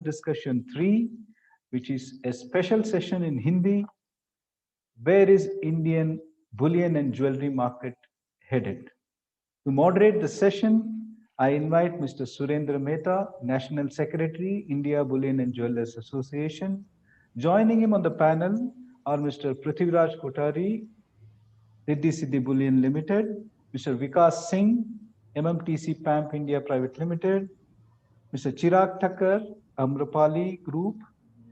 discussion 3, which is a special session in Hindi. Where is Indian bullion and jewelry market headed? To moderate the session, I invite Mr. Surendra Mehta, National Secretary, India Bullion and Jewelers Association. Joining him on the panel are Mr. Prithviraj Kothari, Riddhi Siddhi Bullion Limited, Mr. Vikas Singh, MMTC PAMP India Private Limited, Mr. Chirag Thakkar, Amrapali Group,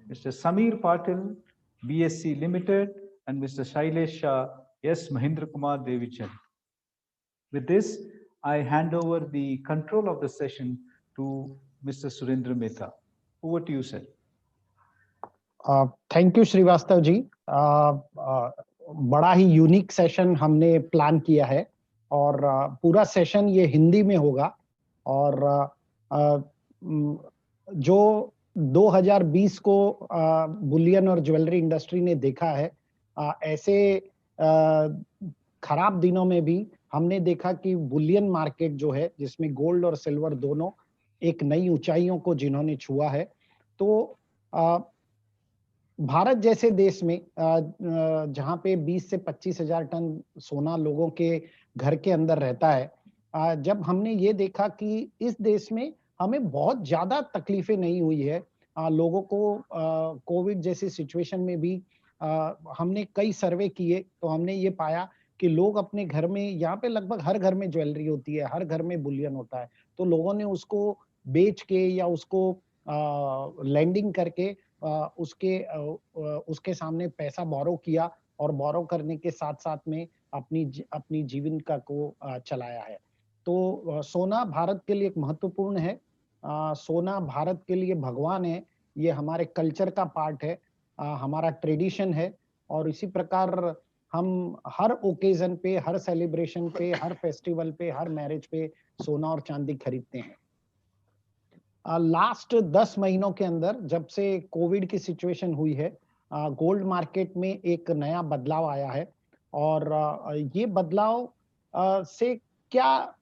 Mr. Samir Patil, BSC Limited, and Mr. Shailesh Shah, S. Mahindra Kumar Devichand. With this, I hand over the control of the session to Mr. Surendra Mehta. Over to you, sir. Thank you Shrivastava ji. बड़ा ही unique session हमने plan किया है और पूरा session ये हिंदी में होगा और जो 2020 को बुलियन और ज्वेलरी इंडस्ट्री ने देखा है, ऐसे खराब दिनों में भी हमने देखा कि बुलियन मार्केट जो है, जिसमें गोल्ड और सिल्वर दोनों एक नई ऊंचाइयों को जिन्होंने छुआ है, तो भारत जैसे देश में जहां पे 20 से 25 हजार टन सोना लोगों के घर के अंदर रहता है, जब हमने ये देखा कि इस देश में हमें बहुत ज्यादा तकलीफें नहीं हुई है, लोगों को कोविड जैसी सिचुएशन में भी हमने कई सर्वे किए तो हमने ये पाया कि लोग अपने घर में, यहाँ पे लगभग हर घर में ज्वेलरी होती है, हर घर में बुलियन होता है, तो लोगों ने उसको बेच के या उसको लैंडिंग करके उसके सामने पैसा बोरो किया और बोरो करने के साथ साथ में अपनी जीविका को चलाया है। तो सोना भारत के लिए एक महत्वपूर्ण है। सोना भारत के लिए भगवान है, ये हमारे कल्चर का पार्ट है, हमारा ट्रेडिशन है और इसी प्रकार हम हर ओकेजन पे, हर सेलिब्रेशन पे, हर फेस्टिवल पे, हर मैरिज पे सोना और चांदी खरीदते हैं। लास्ट 10 महीनों के अंदर जब से कोविड की सिचुएशन हुई है, गोल्ड मार्केट में एक नया बदलाव आया है और ये बदलाव से क्या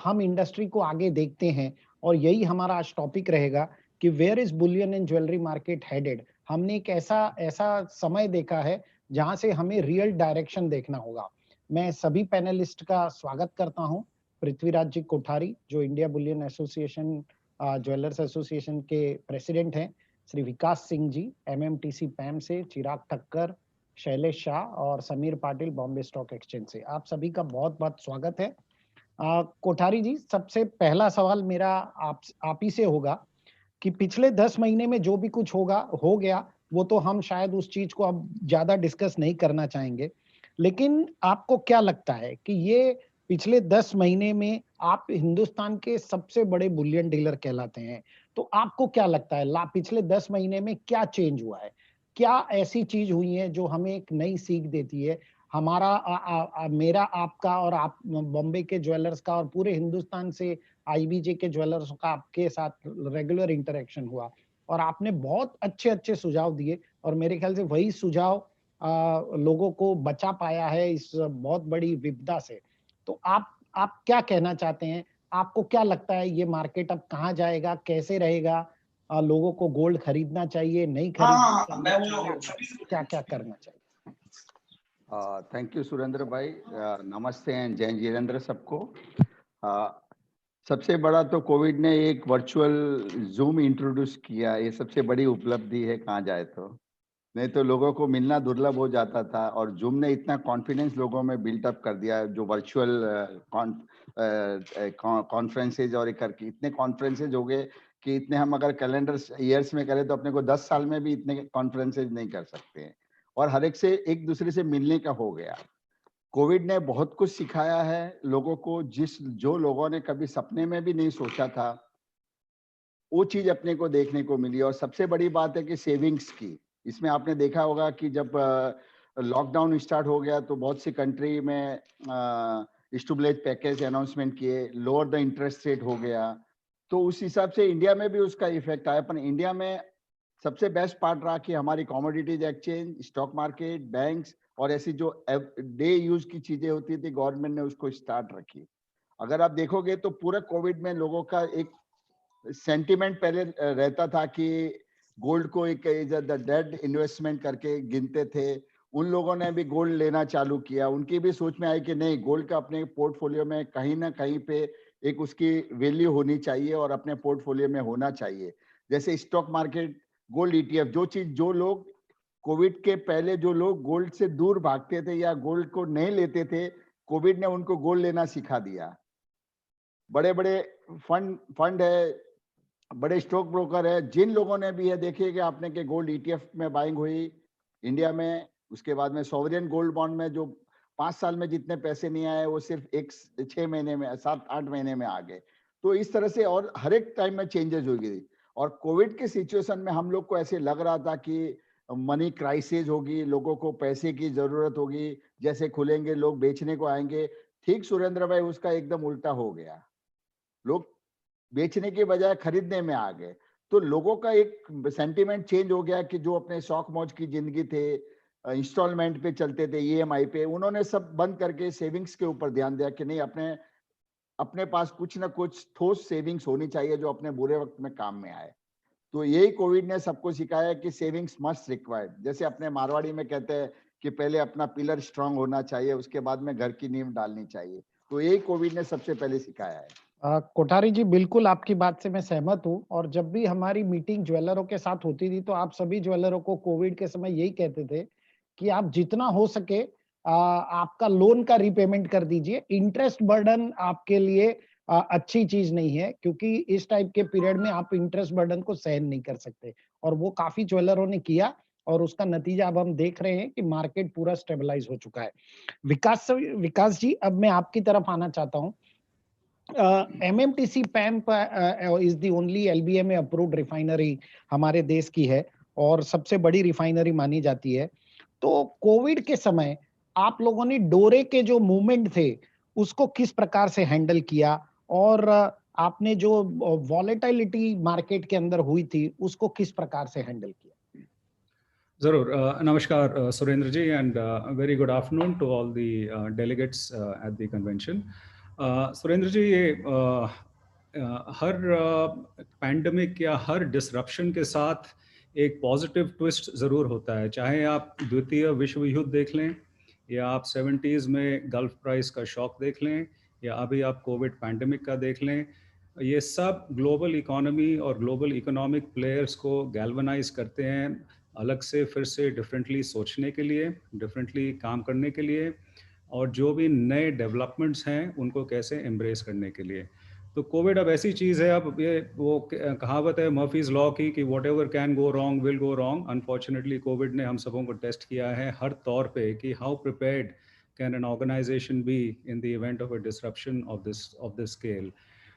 हम इंडस्ट्री को आगे देखते हैं और यही हमारा आज टॉपिक रहेगा कि where is bullion and jewellery market headed. हमने एक ऐसा समय देखा है जहां से हमें रियल डायरेक्शन देखना होगा। मैं सभी पैनलिस्ट का स्वागत करता हूं। पृथ्वीराज जी कोठारी जो India Boolean association jewellers association के प्रेसिडेंट हैं, श्री विकास सिंह जी एमएमटीसी पैम से, चिराग ठक्कर, शैलेश शाह और समीर पाटिल बॉम्बे स्टॉक एक्सचेंज से, आप सभी का बहुत बहुत स्वागत है। कोठारी जी, सबसे पहला सवाल मेरा आप ही से होगा कि पिछले 10 महीने में जो भी कुछ हो गया वो तो हम शायद उस चीज को अब ज्यादा डिस्कस नहीं करना चाहेंगे, लेकिन आपको क्या लगता है कि ये पिछले 10 महीने में आप हिंदुस्तान के सबसे बड़े बुलियन डीलर कहलाते हैं, तो आपको क्या लगता है पिछले 10 महीने में क्या चेंज हुआ है? क्या ऐसी चीज हुई है जो हमें एक नई सीख देती है? हमारा मेरा आपका और आप बॉम्बे के ज्वेलर्स का और पूरे हिंदुस्तान से आईबीजे के ज्वेलर्स का आपके साथ रेगुलर इंटरेक्शन हुआ और आपने बहुत अच्छे अच्छे सुझाव दिए और मेरे ख्याल से वही सुझाव लोगों को बचा पाया है इस बहुत बड़ी विपदा से। तो आप क्या कहना चाहते हैं? आपको क्या लगता है ये मार्केट अब कहाँ जाएगा, कैसे रहेगा? लोगों को गोल्ड खरीदना चाहिए, नहीं खरीदना चाहिए, क्या क्या करना चाहिए? थैंक यू सुरेंद्र भाई, नमस्ते एंड जय जितेंद्र सबको। सबसे बड़ा तो कोविड ने एक वर्चुअल जूम इंट्रोड्यूस किया, ये सबसे बड़ी उपलब्धि है कहाँ जाए तो। नहीं तो लोगों को मिलना दुर्लभ हो जाता था और जूम ने इतना कॉन्फिडेंस लोगों में बिल्टअप कर दिया, जो वर्चुअल कॉन्फ्रेंसेज और करके इतने कॉन्फ्रेंसेज हो गए कि इतने हम अगर कैलेंडर ईयर्स में करें तो अपने को 10 साल में भी इतने कॉन्फ्रेंसेज नहीं कर सकते हैं और हर एक से एक दूसरे से मिलने का हो गया। कोविड ने बहुत कुछ सिखाया है लोगों को, जो लोगों ने कभी सपने में भी नहीं सोचा था वो चीज अपने को देखने को मिली। और सबसे बड़ी बात है कि सेविंग्स की, इसमें आपने देखा होगा कि जब लॉकडाउन स्टार्ट हो गया तो बहुत सी कंट्री में स्टूबलेज पैकेज अनाउंसमेंट किए, लोअर द इंटरेस्ट रेट हो गया, तो उस हिसाब से इंडिया में भी उसका इफेक्ट आया। पर इंडिया में सबसे बेस्ट पार्ट रहा कि हमारी commodities exchange, stock market, banks और ऐसी जो डे यूज की चीजें होती थी गवर्नमेंट ने उसको स्टार्ट रखी। अगर आप देखोगे तो पूरा कोविड में लोगों का एक सेंटिमेंट पहले रहता था कि गोल्ड को एक डेड इन्वेस्टमेंट करके गिनते थे। उन लोगों ने भी गोल्ड लेना चालू किया। उनकी भी सोच में आई कि नहीं, गोल्ड का अपने पोर्टफोलियो में कहीं ना कहीं पे एक उसकी वैल्यू होनी चाहिए और अपने पोर्टफोलियो में होना चाहिए। जैसे स्टॉक मार्केट, गोल्ड ईटीएफ, जो लोग कोविड के पहले जो लोग गोल्ड से दूर भागते थे या गोल्ड को नहीं लेते थे, कोविड ने उनको गोल्ड लेना सिखा दिया। बड़े बड़े फंड है, बड़े स्टॉक ब्रोकर है, जिन लोगों ने भी है, देखिए कि आपने के गोल्ड ईटीएफ में बाइंग हुई इंडिया में, उसके बाद में सॉवरेन गोल्ड बॉन्ड में जो 5 साल में जितने पैसे नहीं आए वो सिर्फ 6 महीने में, 7-8 महीने में आ गए। तो इस तरह से और हर एक टाइम में चेंजेस हो गई। और कोविड के सिचुएशन में हम लोग को ऐसे लग रहा था कि मनी क्राइसिस होगी, लोगों को पैसे की जरूरत होगी, जैसे खुलेंगे लोग बेचने को आएंगे। ठीक सुरेंद्र भाई, उसका एकदम उल्टा हो गया। लोग बेचने के बजाय खरीदने में आ गए। तो लोगों का एक सेंटीमेंट चेंज हो गया कि जो अपने शौक मौज की जिंदगी थे, इंस्टॉलमेंट पे चलते थे, ईएमआई पे, उन्होंने सब बंद करके सेविंग्स के ऊपर ध्यान दिया कि नहीं, अपने अपने पास कुछ ना कुछ ठोस सेविंग्स होनी चाहिए जो अपने बुरे वक्त में काम में आए। तो यही कोविड ने सबको सिखाया कि सेविंग्स मस्ट रिक्वायर्ड। जैसे अपने मारवाड़ी में कहते हैं कि पहले अपना पिलर स्ट्रांग होना चाहिए, उसके बाद में घर की नींव डालनी चाहिए। तो यही कोविड ने सबसे पहले सिखाया है। कोठारी जी, बिल्कुल आपकी बात से मैं सहमत हूँ। और जब भी हमारी मीटिंग ज्वेलरों के साथ होती थी तो आप सभी ज्वेलरों को कोविड के समय यही कहते थे कि आप जितना हो सके आपका लोन का रीपेमेंट कर दीजिए। इंटरेस्ट बर्डन आपके लिए अच्छी चीज नहीं है, क्योंकि इस टाइप के पीरियड में आप इंटरेस्ट बर्डन को सहन नहीं कर सकते। और वो काफी ज्वेलरों ने किया और उसका नतीजा अब हम देख रहे हैं कि मार्केट पूरा स्टेबलाइज हो चुका है। विकास जी, अब मैं आपकी तरफ आना चाहता हूँ। MMTC PAMP is the only LBMA approved refinery हमारे देश की है और सबसे बड़ी रिफाइनरी मानी जाती है। तो कोविड के समय आप लोगों ने डोरे के जो मूवमेंट थे उसको किस प्रकार से हैंडल किया, और आपने जो वॉलेटिलिटी मार्केट के अंदर हुई थी उसको किस प्रकार से हैंडल किया? जरूर। नमस्कार Surendra ji, and very good afternoon to all the delegates at the convention. Surendra ji, ये हर पैंडमिक या हर डिसरप्शन के साथ एक पॉजिटिव ट्विस्ट ज़रूर होता है। चाहे आप द्वितीय विश्व युद्ध देख लें, या आप 70s में गल्फ प्राइस का शॉक देख लें, या अभी आप कोविड पैंडमिक का देख लें, ये सब ग्लोबल इकोनॉमी और ग्लोबल इकोनॉमिक प्लेयर्स को गैल्वनाइज करते हैं अलग से, फिर से डिफरेंटली सोचने के लिए, डिफरेंटली काम करने के लिए, और जो भी नए डेवलपमेंट्स हैं उनको कैसे एम्ब्रेस करने के लिए। तो कोविड अब ऐसी चीज़ है, अब ये वो कहावत है मर्फीज़ लॉ की कि what ever can go wrong will go wrong. Unfortunately Covid ने हम सबों को टेस्ट किया है हर तौर पे कि how prepared can an organization be in the event of a disruption of this scale.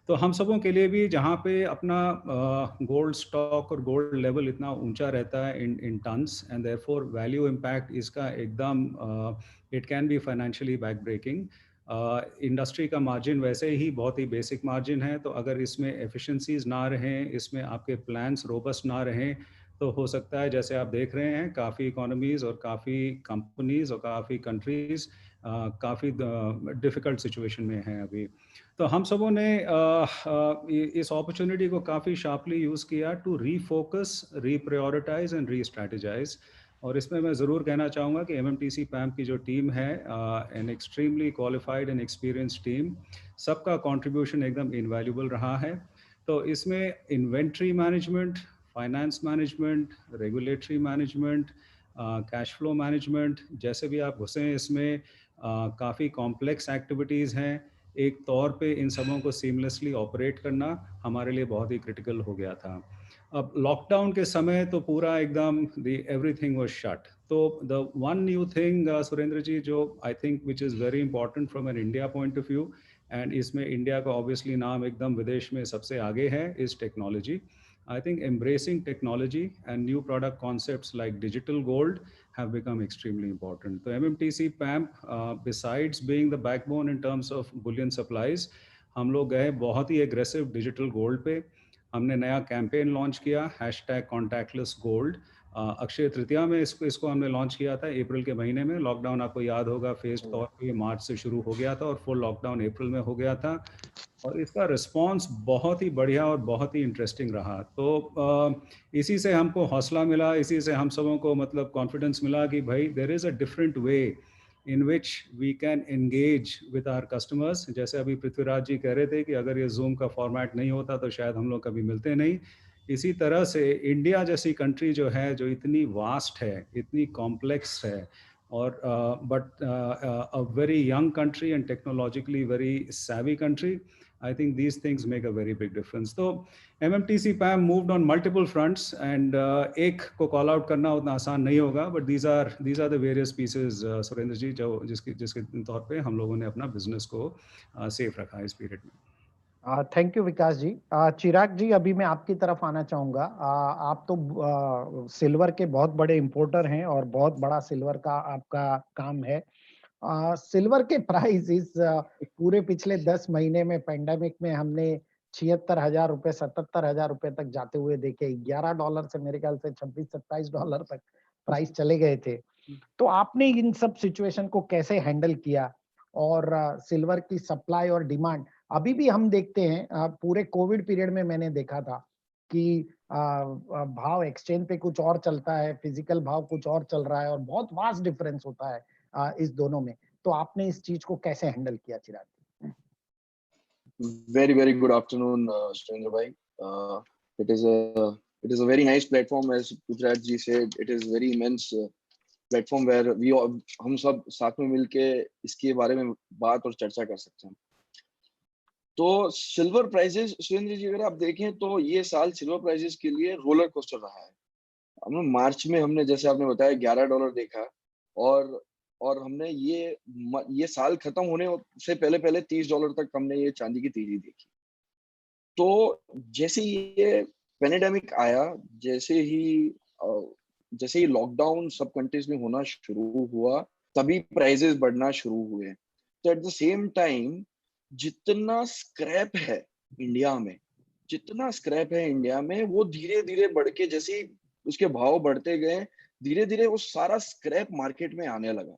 तो हम सबों के लिए भी, जहाँ पे अपना गोल्ड स्टॉक और गोल्ड लेवल इतना ऊंचा रहता है in tons, and therefore value impact इसका एकदम it can be financially back breaking. Industry का मार्जिन वैसे ही बहुत ही बेसिक मार्जिन है, तो अगर इसमें एफिशिएंसीज ना रहें, इसमें आपके प्लान्स रोबस्ट ना रहें, तो हो सकता है जैसे आप देख रहे हैं काफ़ी इकोनॉमीज़ और काफ़ी कंपनीज और काफ़ी कंट्रीज़ काफ़ी डिफ़िकल्ट सिचुएशन में हैं अभी। तो हम सबों ने इस अपॉर्चुनिटी को काफ़ी शार्पली यूज़ किया टू रीफोकस, रीप्रायोरिटाइज एंड रीस्ट्रैटेजाइज। और इसमें मैं ज़रूर कहना चाहूँगा कि MMTC PAMP की जो टीम है, an extremely qualified and experience team, सबका कंट्रीब्यूशन एकदम इनवैल्यूबल रहा है। तो इसमें inventory management, finance management, regulatory management, cash flow management, जैसे भी आप घुसें इसमें काफ़ी कॉम्प्लेक्स एक्टिविटीज़ हैं। एक तौर पे इन सबों को सीमलेसली ऑपरेट करना हमारे लिए बहुत ही क्रिटिकल हो गया था। अब लॉकडाउन के समय तो पूरा एकदम एवरीथिंग वाज शट। तो the one new thing Surendra ji, जो I think which is very important from an India point of view, and इसमें इंडिया का ऑब्वियसली नाम एकदम विदेश में सबसे आगे है, is technology. I think embracing technology and new product concepts like digital gold have become extremely important. So MMTC PAMP, besides being the backbone in terms of bullion supplies, हम लोग गए बहुत ही aggressive digital gold पे। हमने नया campaign launch किया #contactless_gold। Akshaya Tritiya में इसको हमने लॉन्च किया था अप्रैल के महीने में। लॉकडाउन आपको याद होगा फेज़्ड तौर पे मार्च से शुरू हो गया था और फुल लॉकडाउन अप्रैल में हो गया था और इसका रिस्पॉन्स बहुत ही बढ़िया और बहुत ही इंटरेस्टिंग रहा। तो इसी से हमको हौसला मिला, इसी से हम सबों को मतलब कॉन्फिडेंस मिला कि भाई there is a different way in which we can engage with our customers. जैसे अभी पृथ्वीराज जी कह रहे थे कि अगर ये जूम का फॉर्मेट नहीं होता तो शायद हम लोग कभी मिलते नहीं। इसी तरह से इंडिया जैसी कंट्री जो है, जो इतनी वास्ट है, इतनी कॉम्प्लेक्स है और but a very young country and technologically very savvy country, I think these things make a very big difference. तो MMTC PAM moved on multiple fronts and एक को कॉल आउट करना उतना आसान नहीं होगा, but these are the various pieces Surendra ji जो जिसके तौर पे हम लोगों ने अपना बिजनेस को सेफ रखा इस पीरियड में। थैंक यू विकास जी। चिराग जी, अभी मैं आपकी तरफ आना चाहूंगा। आप तो सिल्वर के बहुत बड़े इंपोर्टर हैं और बहुत बड़ा सिल्वर का आपका काम है। सिल्वर के प्राइस इस पूरे पिछले 10 महीने में पैंडेमिक में हमने 76,000 रुपए, 77,000 रुपए तक जाते हुए देखे। $11 से मेरे ख्याल से $26-27 तक प्राइस चले गए थे। तो आपने इन सब सिचुएशन को कैसे हैंडल किया? और सिल्वर की सप्लाई और डिमांड अभी भी हम देखते हैं, पूरे कोविड पीरियड में मैंने देखा था कि भाव एक्सचेंज पे कुछ और चलता है, फिजिकल भाव कुछ और चल रहा है और बहुत वास्ट डिफरेंस होता है इस दोनों में। तो आपने इस चीज को कैसे हैंडल किया चिराग? Very good afternoon, Surendra bhai. It is a very nice platform, as Prithviraj ji said. It is very immense platform where हम सब साथ में मिलके इसके बारे में बात और चर्चा कर सकते हैं। तो सिल्वर प्राइसेस, सुरेंद्र जी, अगर आप देखें तो ये साल सिल्वर प्राइसेस के लिए रोलर कोस्टर रहा है। हमने मार्च में हमने, जैसे आपने बताया, $11 देखा और हमने ये साल खत्म होने से पहले $30 तक हमने ये चांदी की तेजी देखी। तो जैसे ये पेंडेमिक आया, जैसे ही लॉकडाउन सब कंट्रीज में होना शुरू हुआ, तभी प्राइसेस बढ़ना शुरू हुए। तो एट द सेम टाइम जितना स्क्रैप है इंडिया में, वो धीरे धीरे बढ़ के, जैसे ही उसके भाव बढ़ते गए, धीरे धीरे वो सारा स्क्रैप मार्केट में आने लगा।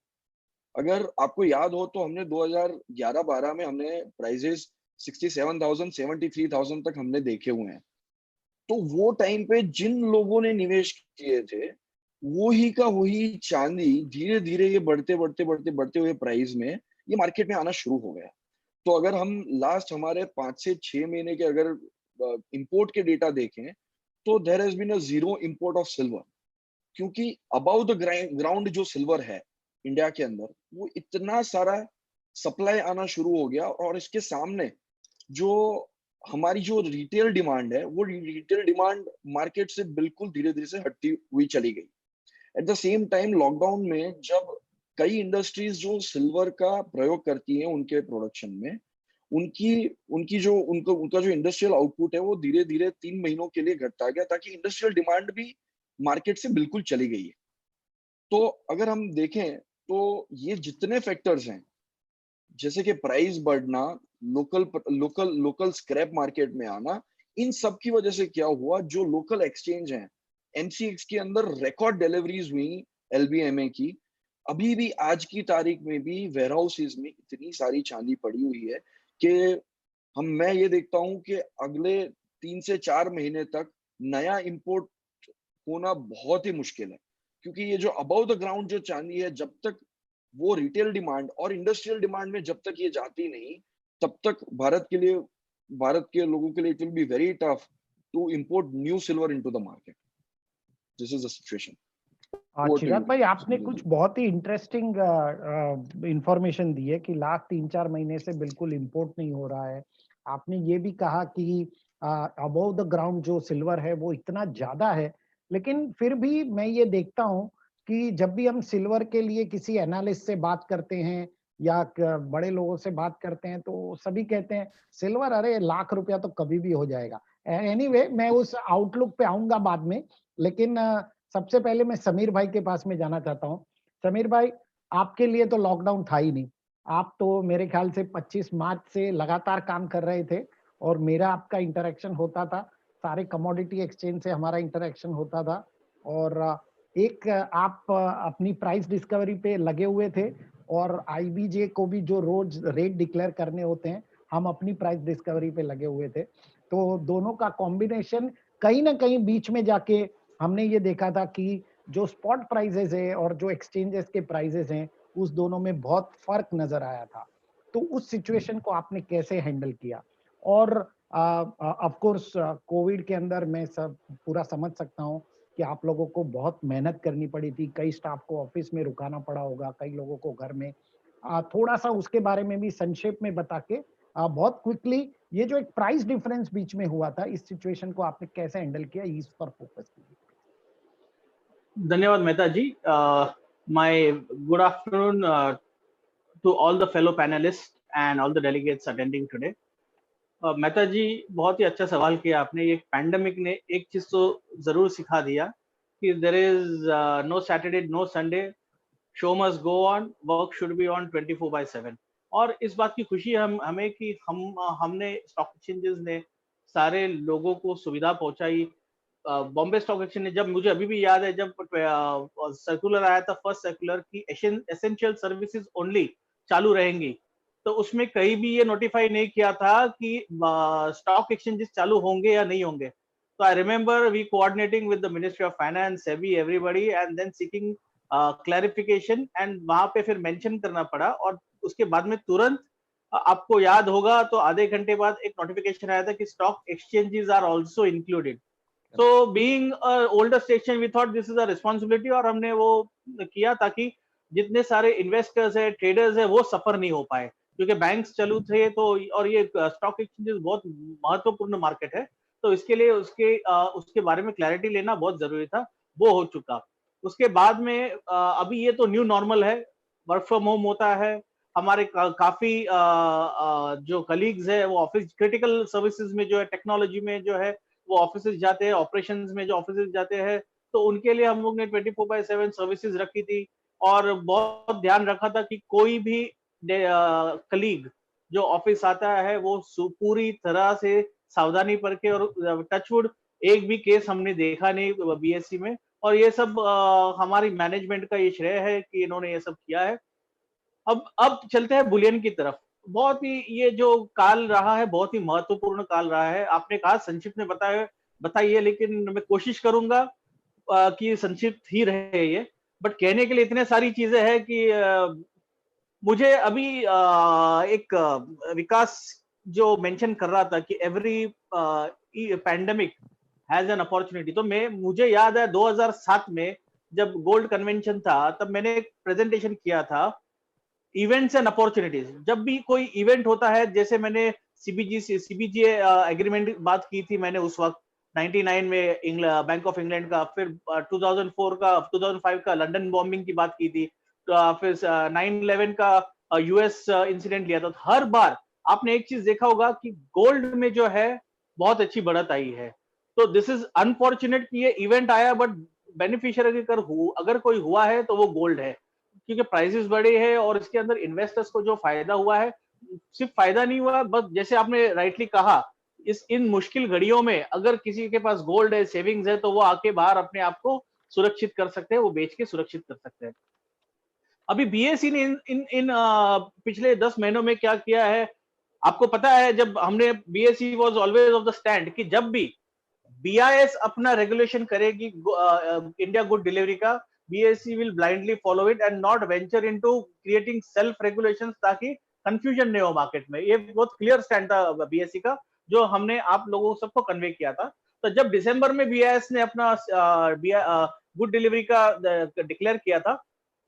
अगर आपको याद हो तो हमने 2011-12 में हमने प्राइसेस 67,000 73,000 तक हमने देखे हुए हैं। तो वो टाइम पे जिन लोगों ने निवेश किए थे, वही चांदी धीरे धीरे ये बढ़ते हुए प्राइस में ये मार्केट में आना शुरू हो गया। तो अगर हम लास्ट हमारे 5 से 6 महीने के अगर इंपोर्ट के डेटा देखें तो there has been a zero import of silver, क्योंकि अबाउ द ग्राउंड जो सिल्वर है इंडिया के अंदर, वो इतना सारा सप्लाई आना शुरू हो गया और इसके सामने जो हमारी जो रिटेल डिमांड है, वो रिटेल डिमांड मार्केट से बिल्कुल धीरे धीरे से हटती हुई चली गई। Eight the same time lockdown में जब कई इंडस्ट्रीज जो सिल्वर का प्रयोग करती हैं उनके प्रोडक्शन में, उनका जो इंडस्ट्रियल आउटपुट है वो धीरे धीरे 3 महीनों के लिए घटता गया, ताकि इंडस्ट्रियल डिमांड भी मार्केट से बिल्कुल चली गई है। तो अगर हम देखें तो ये जितने फैक्टर्स हैं, जैसे कि प्राइस बढ़ना, लोकल स्क्रैप मार्केट में आना, इन सब की वजह से क्या हुआ, जो लोकल एक्सचेंज हैं, एमसीएक्स के अंदर रिकॉर्ड डिलीवरीज हुई एलबीएमए की। अभी भी आज की तारीख में भी वेयर हाउसेज में इतनी सारी चांदी पड़ी हुई है कि मैं ये देखता हूं कि अगले 3 से 4 महीने तक नया इंपोर्ट होना बहुत ही मुश्किल है, क्योंकि ये जो अबव द ग्राउंड जो चांदी है, जब तक वो रिटेल डिमांड और इंडस्ट्रियल डिमांड में जब तक ये जाती नहीं, तब तक भारत के लोगों के लिए it will be very tough to import new silver into the market. This is the situation. Chirag भाई, आपने कुछ बहुत ही इंटरेस्टिंग इंफॉर्मेशन दी है कि लास्ट 3-4 महीने से बिल्कुल इंपोर्ट नहीं हो रहा है। आपने ये भी कहा कि अबव द ग्राउंड जो सिल्वर है वो इतना ज्यादा है, लेकिन फिर भी मैं ये देखता हूँ कि जब भी हम सिल्वर के लिए किसी एनालिस्ट से बात करते हैं या बड़े लोगों से बात करते हैं तो सभी कहते हैं सिल्वर, अरे ₹1,00,000 तो कभी भी हो जाएगा। एनीवे, मैं उस आउटलुक पे आऊंगा बाद में, लेकिन सबसे पहले मैं समीर भाई के पास में जाना चाहता हूँ। समीर भाई, आपके लिए तो लॉकडाउन था ही नहीं, आप तो मेरे ख्याल से 25 मार्च से लगातार काम कर रहे थे और मेरा आपका इंटरेक्शन होता था। सारे कमोडिटी एक्सचेंज से हमारा इंटरेक्शन होता था और एक आप अपनी प्राइस डिस्कवरी पे लगे हुए थे और आईबीजे को भी जो रोज रेट डिक्लेयर करने होते हैं हम अपनी प्राइस डिस्कवरी पे लगे हुए थे। तो दोनों का कॉम्बिनेशन कहीं ना कहीं बीच में जाके हमने ये देखा था कि जो स्पॉट प्राइसेस है और जो एक्सचेंजेस के प्राइसेस हैं उस दोनों में बहुत फर्क नजर आया था। तो उस सिचुएशन को आपने कैसे हैंडल किया? और ऑफ कोर्स कोविड के अंदर मैं सब पूरा समझ सकता हूँ कि आप लोगों को बहुत मेहनत करनी पड़ी थी, कई स्टाफ को ऑफिस में रुकाना पड़ा होगा, कई लोगों को घर में। थोड़ा सा उसके बारे में भी संक्षेप में बता के बहुत क्विकली ये जो एक प्राइस डिफरेंस बीच में हुआ था इस सिचुएशन को आपने कैसे हैंडल किया, इस पर फोकस कीजिए। धन्यवाद Mehta ji. My good afternoon to all the fellow panelists and all the delegates attending today. Mehta ji, बहुत ही अच्छा सवाल किया आपने। ये पैंडेमिक ने एक चीज तो जरूर सिखा दिया कि there is no Saturday no Sunday, show must go on, work should be on 24/7। और इस बात की खुशी हमें कि हमने स्टॉक एक्सचेंजेस ने सारे लोगों को सुविधा पहुंचाई। बॉम्बे स्टॉक एक्सचेंज ने, जब मुझे अभी भी याद है जब सर्कुलर आया था, फर्स्ट सर्कुलर की एसेंशियल सर्विसेज ओनली चालू रहेंगी, तो उसमें कहीं भी ये नोटिफाई नहीं किया था कि स्टॉक एक्सचेंजेस चालू होंगे या नहीं होंगे। तो I remember we coordinating with the ministry of finance, SEBI, everybody, and then seeking clarification, and वहां पे फिर मेंशन करना पड़ा। और उसके बाद में तुरंत आपको याद होगा तो आधे घंटे बाद एक नोटिफिकेशन आया था कि stock exchanges are also included. So being a older station, we thought this is a responsibility, और हमने वो किया ताकि जितने सारे इन्वेस्टर्स है, ट्रेडर्स है, वो सफर नहीं हो पाए, क्योंकि बैंक्स चालू थे। तो और ये स्टॉक एक्सचेंजेस बहुत महत्वपूर्ण मार्केट है, तो इसके लिए उसके बारे में क्लैरिटी लेना बहुत जरूरी था। वो हो चुका। उसके बाद में अभी ये तो न्यू नॉर्मल है, वर्क फ्रॉम होम होता है। हमारे काफी जो कलीग्स है वो ऑफिस क्रिटिकल सर्विसेज में जो है, टेक्नोलॉजी में जो है, वो ऑफिस जाते हैं, ऑपरेशंस में जो ऑफिस जाते हैं, तो उनके लिए हम लोग ने 24/7 सर्विसेज रखी थी। और बहुत ध्यान रखा था कि कोई भी कलीग जो ऑफिस आता है वो पूरी तरह से सावधानी पर के, और टचवुड एक भी केस हमने देखा नहीं बीएससी में। और ये सब हमारी मैनेजमेंट का ये श्रेय है कि इन्होंने ये सब किया है। अब चलते हैं बुलियन की तरफ। बहुत ही ये जो काल रहा है बहुत ही महत्वपूर्ण काल रहा है। आपने कहा संक्षिप्त में बताइए, लेकिन मैं कोशिश करूंगा कि संक्षिप्त ही रहे ये। बट कहने के लिए इतने सारी चीजें हैं कि मुझे अभी एक विकास जो मेंशन कर रहा था कि every pandemic has an opportunity, तो मुझे याद है 2007 में जब गोल्ड कन्वेंशन था, तब मैंने एक प्रेजेंटेशन किया था, इवेंट्स एंड अपॉर्चुनिटीज। जब भी कोई इवेंट होता है, जैसे मैंने सीबीजी एग्रीमेंट बात की थी मैंने उस वक्त 99 में बैंक ऑफ इंग्लैंड का, फिर 2005 का लंदन बॉम्बिंग की बात की थी, तो फिर 9/11 का यूएस इंसिडेंट लिया था। तो हर बार आपने एक चीज देखा होगा कि गोल्ड में जो है बहुत अच्छी बढ़त आई है। तो दिस इज अनफॉर्चुनेट कि ये इवेंट आया, बट बेनिफिशियरी अगर कोई हुआ है तो वो गोल्ड है, क्योंकि प्राइसेस बढ़े हैं और इसके अंदर इन्वेस्टर्स को जो फायदा हुआ है, सिर्फ फायदा नहीं हुआ, बस जैसे आपने राइटली कहा, इन मुश्किल घड़ियों में अगर किसी के पास गोल्ड है, सेविंग्स है, तो वो आके बाहर अपने आप को सुरक्षित कर सकते हैं, वो बेच के सुरक्षित कर सकते हैं। अभी बीएसई ने इन पिछले 10 महीनों में क्या किया है आपको पता है। जब हमने BSE was always of the stand कि जब भी बीआईएस अपना रेगुलेशन करेगी इंडिया गुड डिलीवरी का, BSE will blindly follow it and not venture into creating self regulations, ताकि कंफ्यूजन नहीं हो मार्केट में। ये बहुत क्लियर स्टैंड था बीएसई का, जो हमने आप लोगों सबको कन्वे किया था। तो जब दिसंबर में बीआईएस ने अपना गुड डिलीवरी का डिक्लेयर किया था,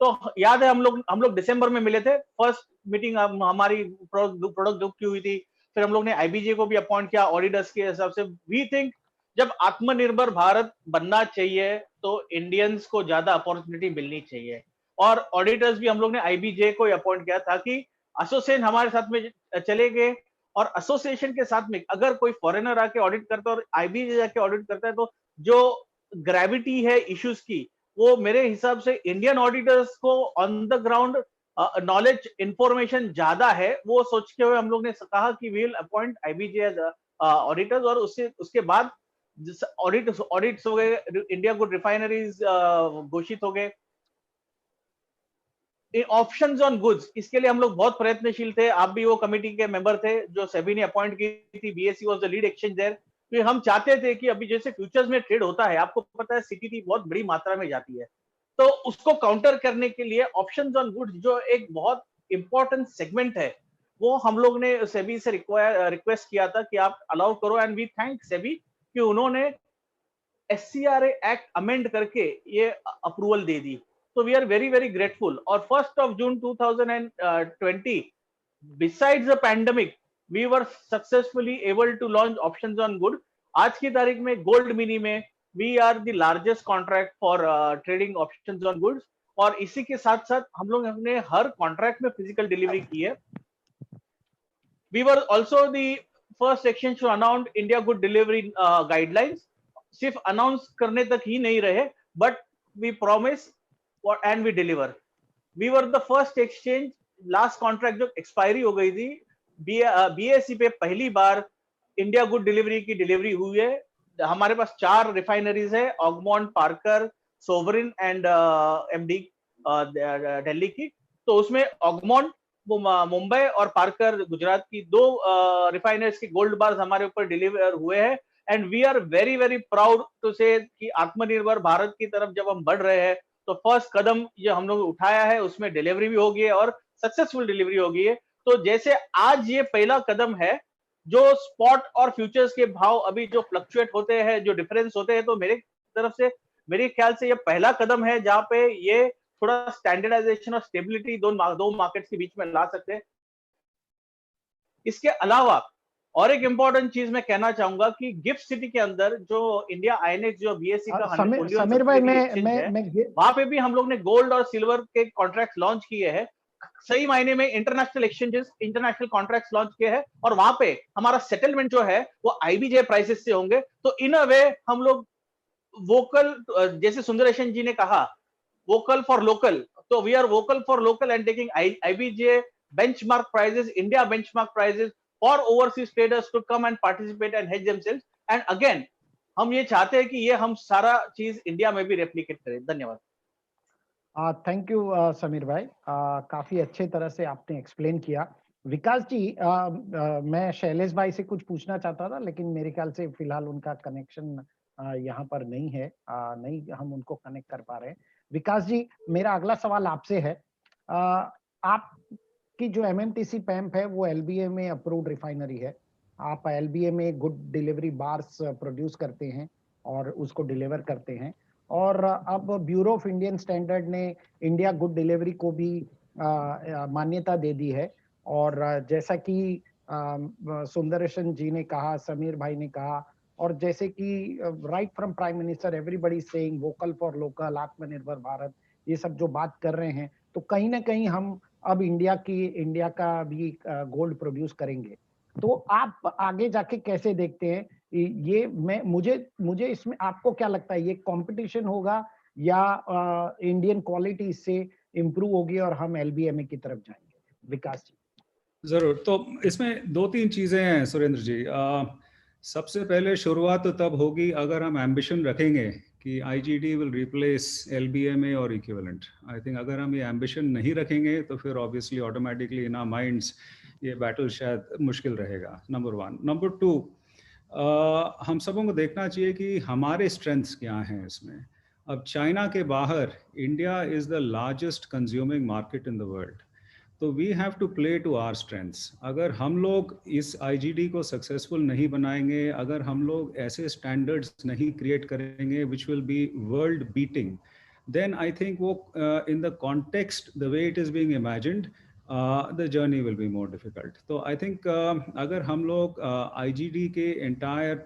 तो याद है हम लोग दिसंबर में मिले थे। फर्स्ट मीटिंग हमारी प्रोडक्ट ग्रुप की हुई थी। फिर हम लोग ने आईबीजे को भी अपॉइंट किया ऑडिटर्स के हिसाब से। वी थिंक जब आत्मनिर्भर भारत बनना चाहिए तो इंडियंस को ज्यादा अपॉर्चुनिटी मिलनी चाहिए, और ऑडिटर्स भी हम लोग ने आईबीजे को अपॉइंट किया था कि एसोसिएशन हमारे साथ में चले गए। और एसोसिएशन के साथ में अगर कोई फॉरेनर आके ऑडिट करता है और आईबीजे जाके ऑडिट करता है, तो जो ग्रेविटी है इश्यूज की, वो मेरे हिसाब से इंडियन ऑडिटर्स को on the ground knowledge information ज्यादा है। वो सोच के हुए हम लोग ने कहा कि we will appoint IBJ as auditors. और उसके बाद ऑडिट्स हो गए, इंडिया गुड रिफाइनरीज घोषित हो गए, ऑप्शंस ऑन गुड्स, इसके लिए हम लोग बहुत प्रयत्नशील थे। आप भी वो कमेटी के मेंबर थे जो सेबी ने अपॉइंट की थी, BSE was the lead exchange there. तो हम चाहते थे कि अभी जैसे फ्यूचर्स में ट्रेड होता है, आपको पता है सीटीटी बहुत बड़ी मात्रा में जाती है, तो उसको काउंटर करने के लिए ऑप्शंस ऑन गुड्स जो एक बहुत इंपॉर्टेंट सेगमेंट है, वो हम लोग ने सेबी से रिक्वेस्ट किया था कि आप अलाउ करो, एंड वी थैंक सेबी कि उन्होंने SCRA एक्ट अमेंड करके ये अप्रूवल दे दी। तो we are very very grateful. और 1 जून 2020, besides the pandemic, we were successfully able to launch options on good. आज की तारीख में गोल्ड मिनी में we are the largest contract for trading options on goods, और इसी के साथ साथ हम लोग हमने हर कॉन्ट्रैक्ट में फिजिकल डिलीवरी की है। We were also the first exchange to announce India Good Delivery guidelines. सिर्फ अनाउंस करने तक ही नहीं रहे, but we promise and we deliver. We were the first exchange, last contract जो एक्सपायरी हो गई थी बीएसई पे पहली बार इंडिया गुड डिलीवरी की डिलीवरी हुई है। हमारे पास 4 रिफाइनरीज है, Augmont, Parker, Sovereign and MD Delhi की। तो उसमें ऑगमोंट वो मुंबई और पार्कर गुजरात की 2 रिफाइनरीज के गोल्ड बार्स हमारे ऊपर डिलीवर हुए हैं। And we are very very proud to say कि आत्मनिर्भर भारत की तरफ जब हम बढ़ रहे हैं, तो फर्स्ट कदम जो हम लोग उठाया है उसमें डिलीवरी भी हो गई है और सक्सेसफुल डिलीवरी हो गई है। तो जैसे आज ये पहला कदम है, जो स्पॉट और फ्यूचर्स के भाव अभी जो फ्लक्चुएट होते हैं, जो डिफरेंस होते हैं, तो मेरे तरफ से मेरे ख्याल से ये पहला कदम है जहां पे ये थोड़ा स्टैंडर्डाइजेशन और स्टेबिलिटी दो मार्केट्स के बीच में ला सकते हैं। इसके अलावा और एक इंपॉर्टेंट चीज मैं कहना चाहूंगा कि गिफ्ट सिटी के अंदर जो इंडिया आईएनएक्स जो बीएसई का समीर भाई मैं वहां पे भी हम लोग ने गोल्ड और सिल्वर के कॉन्ट्रैक्ट लॉन्च किए हैं। सही मायने में international exchanges, international contracts launch किए हैं, और वहां पे हमारा सेटलमेंट जो है वो आईबीजे प्राइसेस से होंगे। तो इन अ वे हम लोग वोकल, जैसे सुंदरेशन जी ने कहा, वोकल फॉर लोकल, तो we are vocal for local and taking IBJ benchmark prices, India benchmark prices for overseas traders to come and participate and hedge themselves. And again, हम ये चाहते हैं कि ये हम सारा चीज इंडिया में भी रेप्लिकेट करें। धन्यवाद। थैंक यू समीर भाई, काफी अच्छे तरह से आपने एक्सप्लेन किया। विकास जी, मैं शैलेश भाई से कुछ पूछना चाहता था, लेकिन मेरे ख्याल से फिलहाल उनका कनेक्शन यहाँ पर नहीं है, नहीं हम उनको कनेक्ट कर पा रहे हैं। विकास जी, मेरा अगला सवाल आपसे है। आप कि जो एमएमटीसी पैम्प है वो एलबीए में अप्रूव्ड रिफाइनरी है। आप एलबीए में गुड डिलीवरी बार्स प्रोड्यूस करते हैं और उसको डिलीवर करते हैं, और अब ब्यूरो ऑफ इंडियन स्टैंडर्ड ने इंडिया गुड डिलीवरी को भी मान्यता दे दी है। और जैसा कि सुंदरेशन जी ने कहा, समीर भाई ने कहा, और जैसे कि right from prime minister everybody saying vocal for local, आत्मनिर्भर भारत, ये सब जो बात कर रहे हैं, तो कहीं ना कहीं हम अब इंडिया का भी गोल्ड प्रोड्यूस करेंगे। तो आप आगे जाके कैसे देखते हैं ये? मुझे इसमें आपको क्या लगता है, ये कंपटीशन होगा या इंडियन क्वालिटी इससे इंप्रूव होगी और हम एलबीएमए की तरफ जाएंगे? विकास जी। जरूर। तो इसमें 2-3 चीजें हैं सुरेंद्र जी। सबसे पहले शुरुआत तो तब होगी अगर हम एम्बिशन रखेंगे कि आईजीडी विल रिप्लेस एलबीएमए और इक्विवेलेंट। आई थिंक अगर हम ये एम्बिशन नहीं रखेंगे तो फिर obviously automatically in our minds ये बैटल शायद मुश्किल रहेगा, नंबर 1। नंबर 2, हम सबों को देखना चाहिए कि हमारे स्ट्रेंथ्स क्या हैं इसमें। अब चाइना के बाहर India is the largest consuming market in the world, तो we have to play to our strengths. अगर हम लोग इस आईजीडी को सक्सेसफुल नहीं बनाएंगे, अगर हम लोग ऐसे स्टैंडर्ड्स नहीं क्रिएट करेंगे which will be world beating, then I think वो in the context the way it is being imagined the journey will be more difficult. तो आई थिंक अगर हम लोग आईजीडी के entire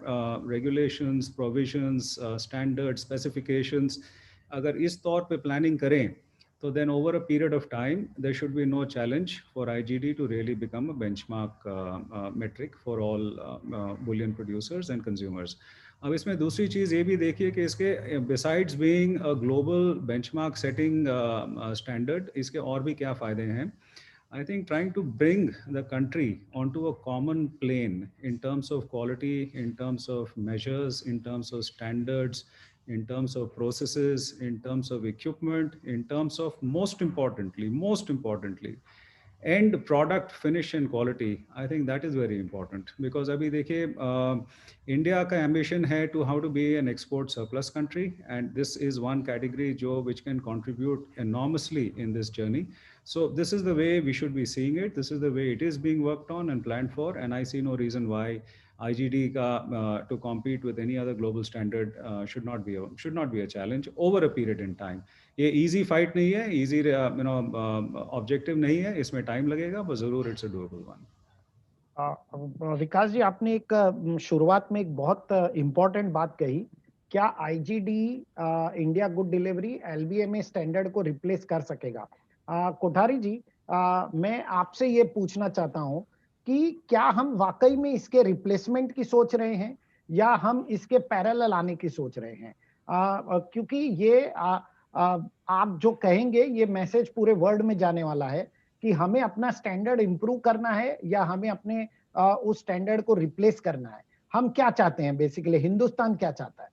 regulations, provisions, standard, specifications अगर इस तौर पे प्लानिंग करें, so then over a period of time there should be no challenge for IGD to really become a benchmark metric for all bullion producers and consumers. अब इसमें दूसरी चीज़ ये भी देखिए कि इसके besides being a global benchmark setting standard, इसके और भी क्या फ़ायदे हैं। I think trying to bring the country onto a common plane in terms of quality, in terms of measures, in terms of standards, in terms of processes, in terms of equipment, in terms of most importantly, end product finish and quality. I think that is very important because अभी देखिए India का ambition है to how to be an export surplus country, and this is one category जो which can contribute enormously in this journey. So this is the way we should be seeing it. This is the way it is being worked on and planned for, and I see no reason why IGD का to compete with any other global standard should not be a challenge over a period in time. ये easy fight नहीं है, easy objective नहीं है, इसमें time लगेगा, पर जरूर इट्स अ डूएबल वन। विकास जी, आपने एक शुरुआत में एक बहुत इम्पोर्टेंट बात कही, क्या IGD India good delivery LBMA standard को रिप्लेस कर सकेगा? कोठारी जी, मैं आपसे ये पूछना चाहता हूं कि क्या हम वाकई में इसके रिप्लेसमेंट की सोच रहे हैं या हम इसके पैरेलल आने की सोच रहे हैं? क्योंकि ये आप जो कहेंगे ये मैसेज पूरे वर्ल्ड में जाने वाला है कि हमें अपना स्टैंडर्ड इंप्रूव करना है या हमें अपने उस स्टैंडर्ड को रिप्लेस करना है। हम क्या चाहते हैं, बेसिकली हिंदुस्तान क्या चाहता है?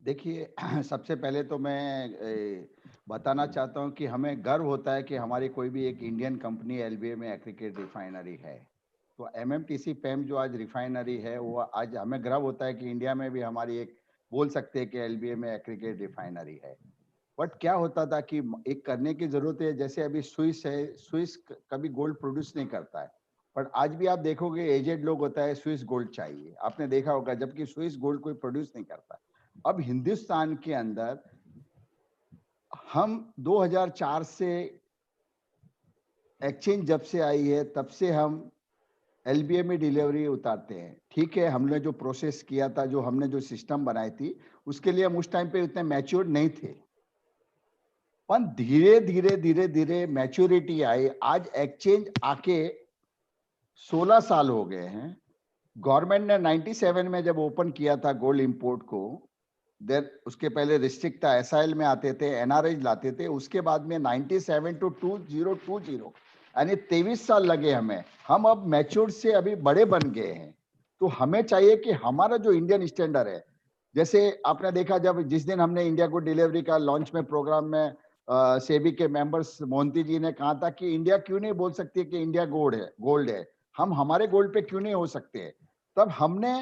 देखिए, सबसे पहले तो मैं बताना चाहता हूं कि हमें गर्व होता है कि हमारी कोई भी एक इंडियन कंपनी एलबीए में एग्रीगेट रिफाइनरी है। तो एमएमटीसी पेम जो आज रिफाइनरी है, वो आज हमें गर्व होता है कि इंडिया में भी हमारी एक बोल सकते हैं कि एलबीए में एग्रीगेट रिफाइनरी है। बट क्या होता था कि एक करने की जरूरत है, जैसे अभी स्विस है, स्विस कभी गोल्ड प्रोड्यूस नहीं करता है, बट आज भी आप देखोगे एजेड लोग होता है स्विस गोल्ड चाहिए, आपने देखा होगा, जबकि स्विस गोल्ड कोई प्रोड्यूस नहीं करता। अब हिंदुस्तान के अंदर हम 2004 से एक्सचेंज जब से आई है तब से हम एलबीए में डिलीवरी उतारते हैं। ठीक है, हमने जो प्रोसेस किया था, जो हमने जो सिस्टम बनाई थी, उसके लिए हम उस टाइम पे उतने मैच्योर नहीं थे, पर धीरे धीरे धीरे धीरे मैच्योरिटी आई। आज एक्सचेंज आके 16 साल हो गए हैं। गवर्नमेंट ने 97 में जब ओपन किया था गोल्ड इंपोर्ट को, देर उसके पहले रिस्ट्रिक्ट था, एसआईएल में आते थे, एनआरआई लाते थे, उसके बाद में 97 टू 2020 यानी 23 साल लगे हमें। हम अब मैच्योर्ड से अभी बड़े बन गए हैं। तो हमें चाहिए कि हमारा जो इंडियन स्टैंडर्ड है, जैसे आपने देखा जब जिस दिन हमने इंडिया गुड डिलीवरी का लॉन्च में प्रोग्राम में सेबी के मेंबर्स मोहंती जी ने कहा था कि इंडिया क्यों नहीं बोल सकती कि इंडिया गोल्ड है, हम हमारे गोल्ड पे क्यों नहीं हो सकते। तब हमने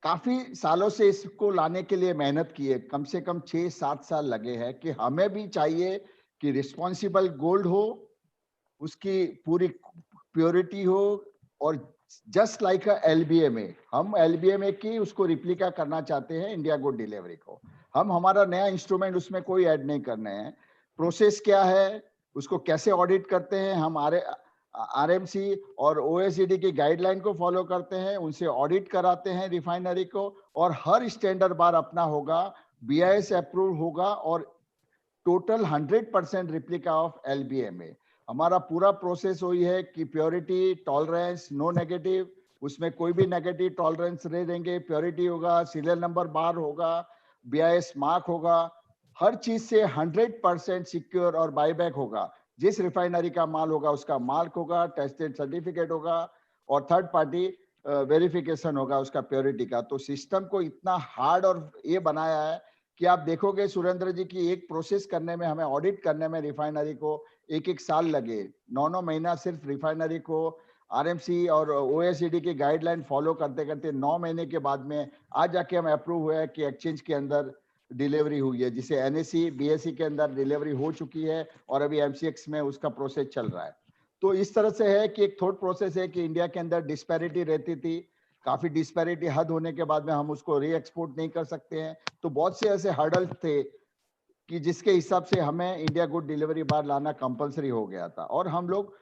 काफी सालों से इसको लाने के लिए मेहनत की है, कम से कम 6-7 साल लगे हैं कि हमें भी चाहिए कि रिस्पॉन्सिबल गोल्ड हो, उसकी पूरी प्योरिटी हो, और जस्ट लाइक एलबीए में, हम एलबीए में की उसको रिप्लिका करना चाहते हैं इंडिया गुड डिलीवरी को। हम हमारा नया इंस्ट्रूमेंट उसमें कोई ऐड नहीं करने हैं। प्रोसेस क्या है, उसको कैसे ऑडिट करते हैं, हम आरएमसी और ओएसडी की गाइडलाइन को फॉलो करते हैं, उनसे ऑडिट कराते हैं रिफाइनरी को, और हर स्टैंडर्ड बार अपना होगा, बीआईएस अप्रूव होगा, और टोटल 100% रिप्लिका ऑफ एलबीए में। हमारा पूरा प्रोसेस वही है कि प्योरिटी, टॉलरेंस, नो नेगेटिव, उसमें कोई भी नेगेटिव टॉलरेंस नहीं देंगे, प्योरिटी होगा, सीरियल नंबर बार होगा, बीआईएस मार्क होगा, हर चीज से 100% सिक्योर और बायबैक होगा। जिस रिफाइनरी का माल होगा उसका मार्क होगा, टेस्टेड सर्टिफिकेट होगा, और थर्ड पार्टी वेरिफिकेशन होगा उसका प्योरिटी का। तो सिस्टम को इतना हार्ड और ये बनाया है कि आप देखोगे सुरेंद्र जी की एक प्रोसेस करने में, हमें ऑडिट करने में रिफाइनरी को 1-1 साल लगे, 9-9 महीना सिर्फ रिफाइनरी को आरएमसी और ओएसडी की गाइडलाइन फॉलो करते करते 9 महीने के बाद में आज जाके हम अप्रूव हुआ कि एक्सचेंज के अंदर डिलीवरी हुई है, जिसे एनएससी बीएससी के अंदर डिलीवरी हो चुकी है, और अभी एमसीएक्स में उसका प्रोसेस चल रहा है। तो इस तरह से है कि एक थोड़ा प्रोसेस है कि इंडिया के अंदर डिस्पैरिटी रहती थी, काफी डिस्पैरिटी हद होने के बाद में हम उसको री एक्सपोर्ट नहीं कर सकते हैं। तो बहुत से ऐसे हर्डल थे कि जिसके हिसाब से हमें इंडिया गुड डिलीवरी बार लाना कंपलसरी हो गया था, और हम लोग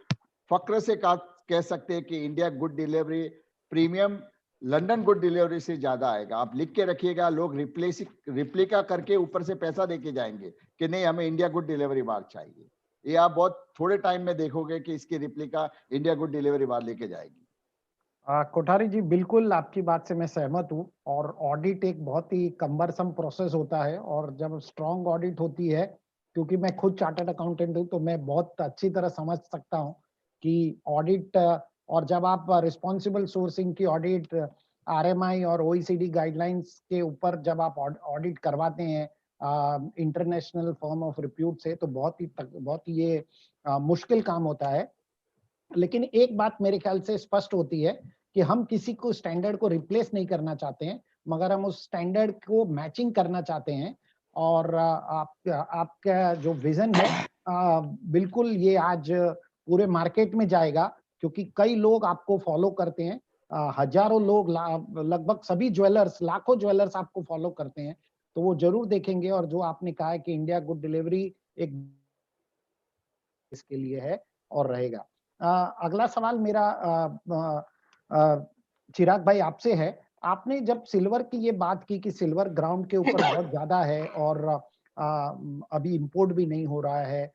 फक्र से कह सकते हैं कि India good delivery premium London good delivery से ज्यादा आएगा। आप लिख के रखिएगा, लोग रिप्लिका करके ऊपर से पैसा देके जाएंगे कि नहीं हमें इंडिया गुड डिलीवरी बार चाहिए। ये आप बहुत थोड़े टाइम में देखोगे कि इसकी रिप्लिका इंडिया गुड डिलीवरी बार लेके जाएगी। कोठारी जी, बिल्कुल आपकी बात से मैं सहमत हूँ, और ऑडिट एक बहुत ही कम्बरसम प्रोसेस होता है, और जब स्ट्रॉन्ग ऑडिट होती है, क्योंकि मैं खुद चार्टर्ड अकाउंटेंट हूँ, तो मैं बहुत अच्छी तरह समझ सकता हूँ कि ऑडिट, और जब आप रिस्पॉन्सिबल सोर्सिंग की ऑडिट RMI और OECD गाइडलाइंस के ऊपर जब आप ऑडिट करवाते हैं इंटरनेशनल फर्म ऑफ रिप्यूट से, तो बहुत ही ये मुश्किल काम होता है। लेकिन एक बात मेरे ख्याल से स्पष्ट होती है कि हम किसी को स्टैंडर्ड को रिप्लेस नहीं करना चाहते हैं, मगर हम उस स्टैंडर्ड को मैचिंग करना चाहते हैं। और आपका जो विजन है बिल्कुल ये आज पूरे मार्केट में जाएगा, क्योंकि कई लोग आपको फॉलो करते हैं, हजारों लोग, लगभग सभी ज्वेलर्स, लाखों ज्वेलर्स आपको फॉलो करते हैं, तो वो जरूर देखेंगे। और जो आपने कहा है कि इंडिया गुड डिलीवरी एक इसके लिए है और रहेगा। अगला सवाल मेरा चिराग भाई आपसे है। आपने जब सिल्वर की ये बात की कि सिल्वर ग्राउंड के ऊपर बहुत ज्यादा है और अभी इंपोर्ट भी नहीं हो रहा है,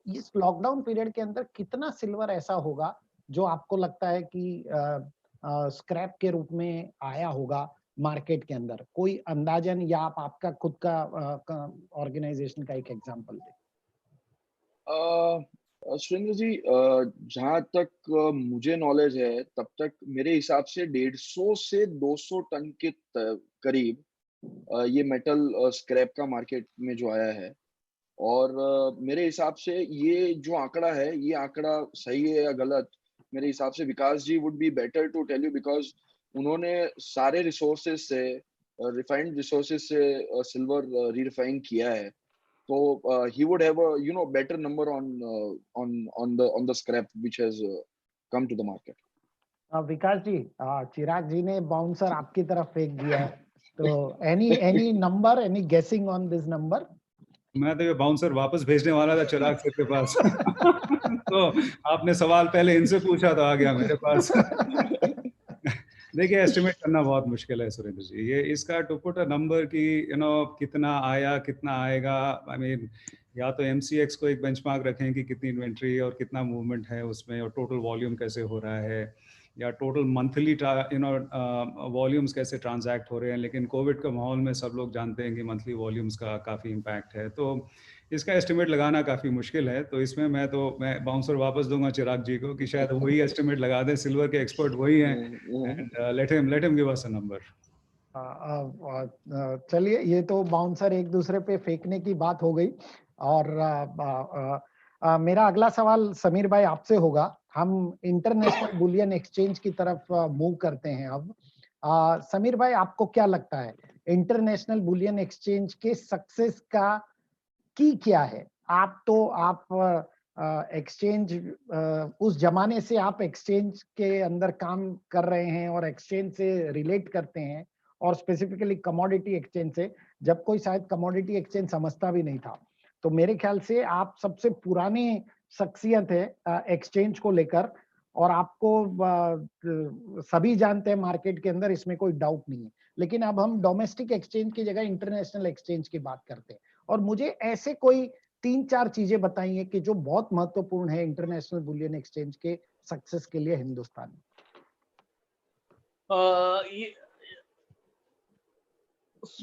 इस लॉकडाउन पीरियड के अंदर कितना सिल्वर ऐसा होगा जो आपको लगता है कि स्क्रैप के रूप में आया होगा मार्केट के अंदर? कोई अंदाजन, या आप आपका खुद का ऑर्गेनाइजेशन का एक एग्जांपल दें। सुरेंद्र जी, जहाँ तक मुझे नॉलेज है, तब तक मेरे हिसाब से 150 से 200 टन के करीब ये मेटल स्क्रैप का मार्केट में जो आया है। और मेरे हिसाब से ये जो आंकड़ा है, ये आंकड़ा सही है या गलत, मेरे हिसाब से Vikas ji would be better to tell you, because उन्होंने सारे रिसोर्सेज से, रिफाइंड रिसोर्सेज से सिल्वर रीरिफाइन किया है। So he would have a better number on the scrap which has come to the market. विकास जी, चिराग जी ने बाउंसर आपकी तरफ फेंक दिया है, तो any number, any guessing on this number? मैं तो ये बाउंसर वापस भेजने वाला था चिराग सर के पास। तो आपने सवाल पहले इनसे पूछा तो आ गया मेरे पास। देखिए, एस्टिमेट करना बहुत मुश्किल है सुरेंद्र जी। ये इसका टू पुट अ नंबर कि कितना आया, कितना आएगा, आई मीन या तो MCX को एक बेंचमार्क रखें कि कितनी इन्वेंट्री और कितना मूवमेंट है उसमें, और टोटल वॉल्यूम कैसे हो रहा है, या टोटल मंथली वॉल्यूम्स कैसे ट्रांजैक्ट हो रहे हैं। लेकिन कोविड के माहौल में सब लोग जानते हैं कि मंथली वॉल्यूम्स का काफ़ी इम्पैक्ट है, तो इसका एस्टिमेट लगाना काफ़ी मुश्किल है। तो इसमें मैं बाउंसर वापस दूंगा चिराग जी को कि शायद वही एस्टिमेट लगा दें, सिल्वर के एक्सपर्ट वही हैं, and let him give us a number. चलिए, ये तो बाउंसर एक दूसरे पे फेंकने की बात हो गई। और मेरा अगला सवाल समीर भाई आपसे होगा। हम इंटरनेशनल बुलियन एक्सचेंज की तरफ मूव करते हैं अब। समीर भाई, आपको क्या लगता है इंटरनेशनल बुलियन एक्सचेंज के सक्सेस का की क्या है? आप एक्सचेंज, उस जमाने से आप एक्सचेंज के अंदर काम कर रहे हैं और एक्सचेंज से रिलेट करते हैं, और स्पेसिफिकली कमोडिटी एक्सचेंज से, जब कोई शायद कमोडिटी एक्सचेंज समझता भी नहीं था। तो मेरे ख्याल से आप सबसे पुराने शख्सियत है एक्सचेंज को लेकर, और आपको सभी जानते हैं मार्केट के अंदर, इसमें कोई डाउट नहीं है। लेकिन अब हम डोमेस्टिक एक्सचेंज की जगह इंटरनेशनल एक्सचेंज की बात करते हैं, और मुझे ऐसे कोई 3-4 चीजें बताइए कि जो बहुत महत्वपूर्ण है इंटरनेशनल बुलियन एक्सचेंज के सक्सेस के लिए हिंदुस्तान में।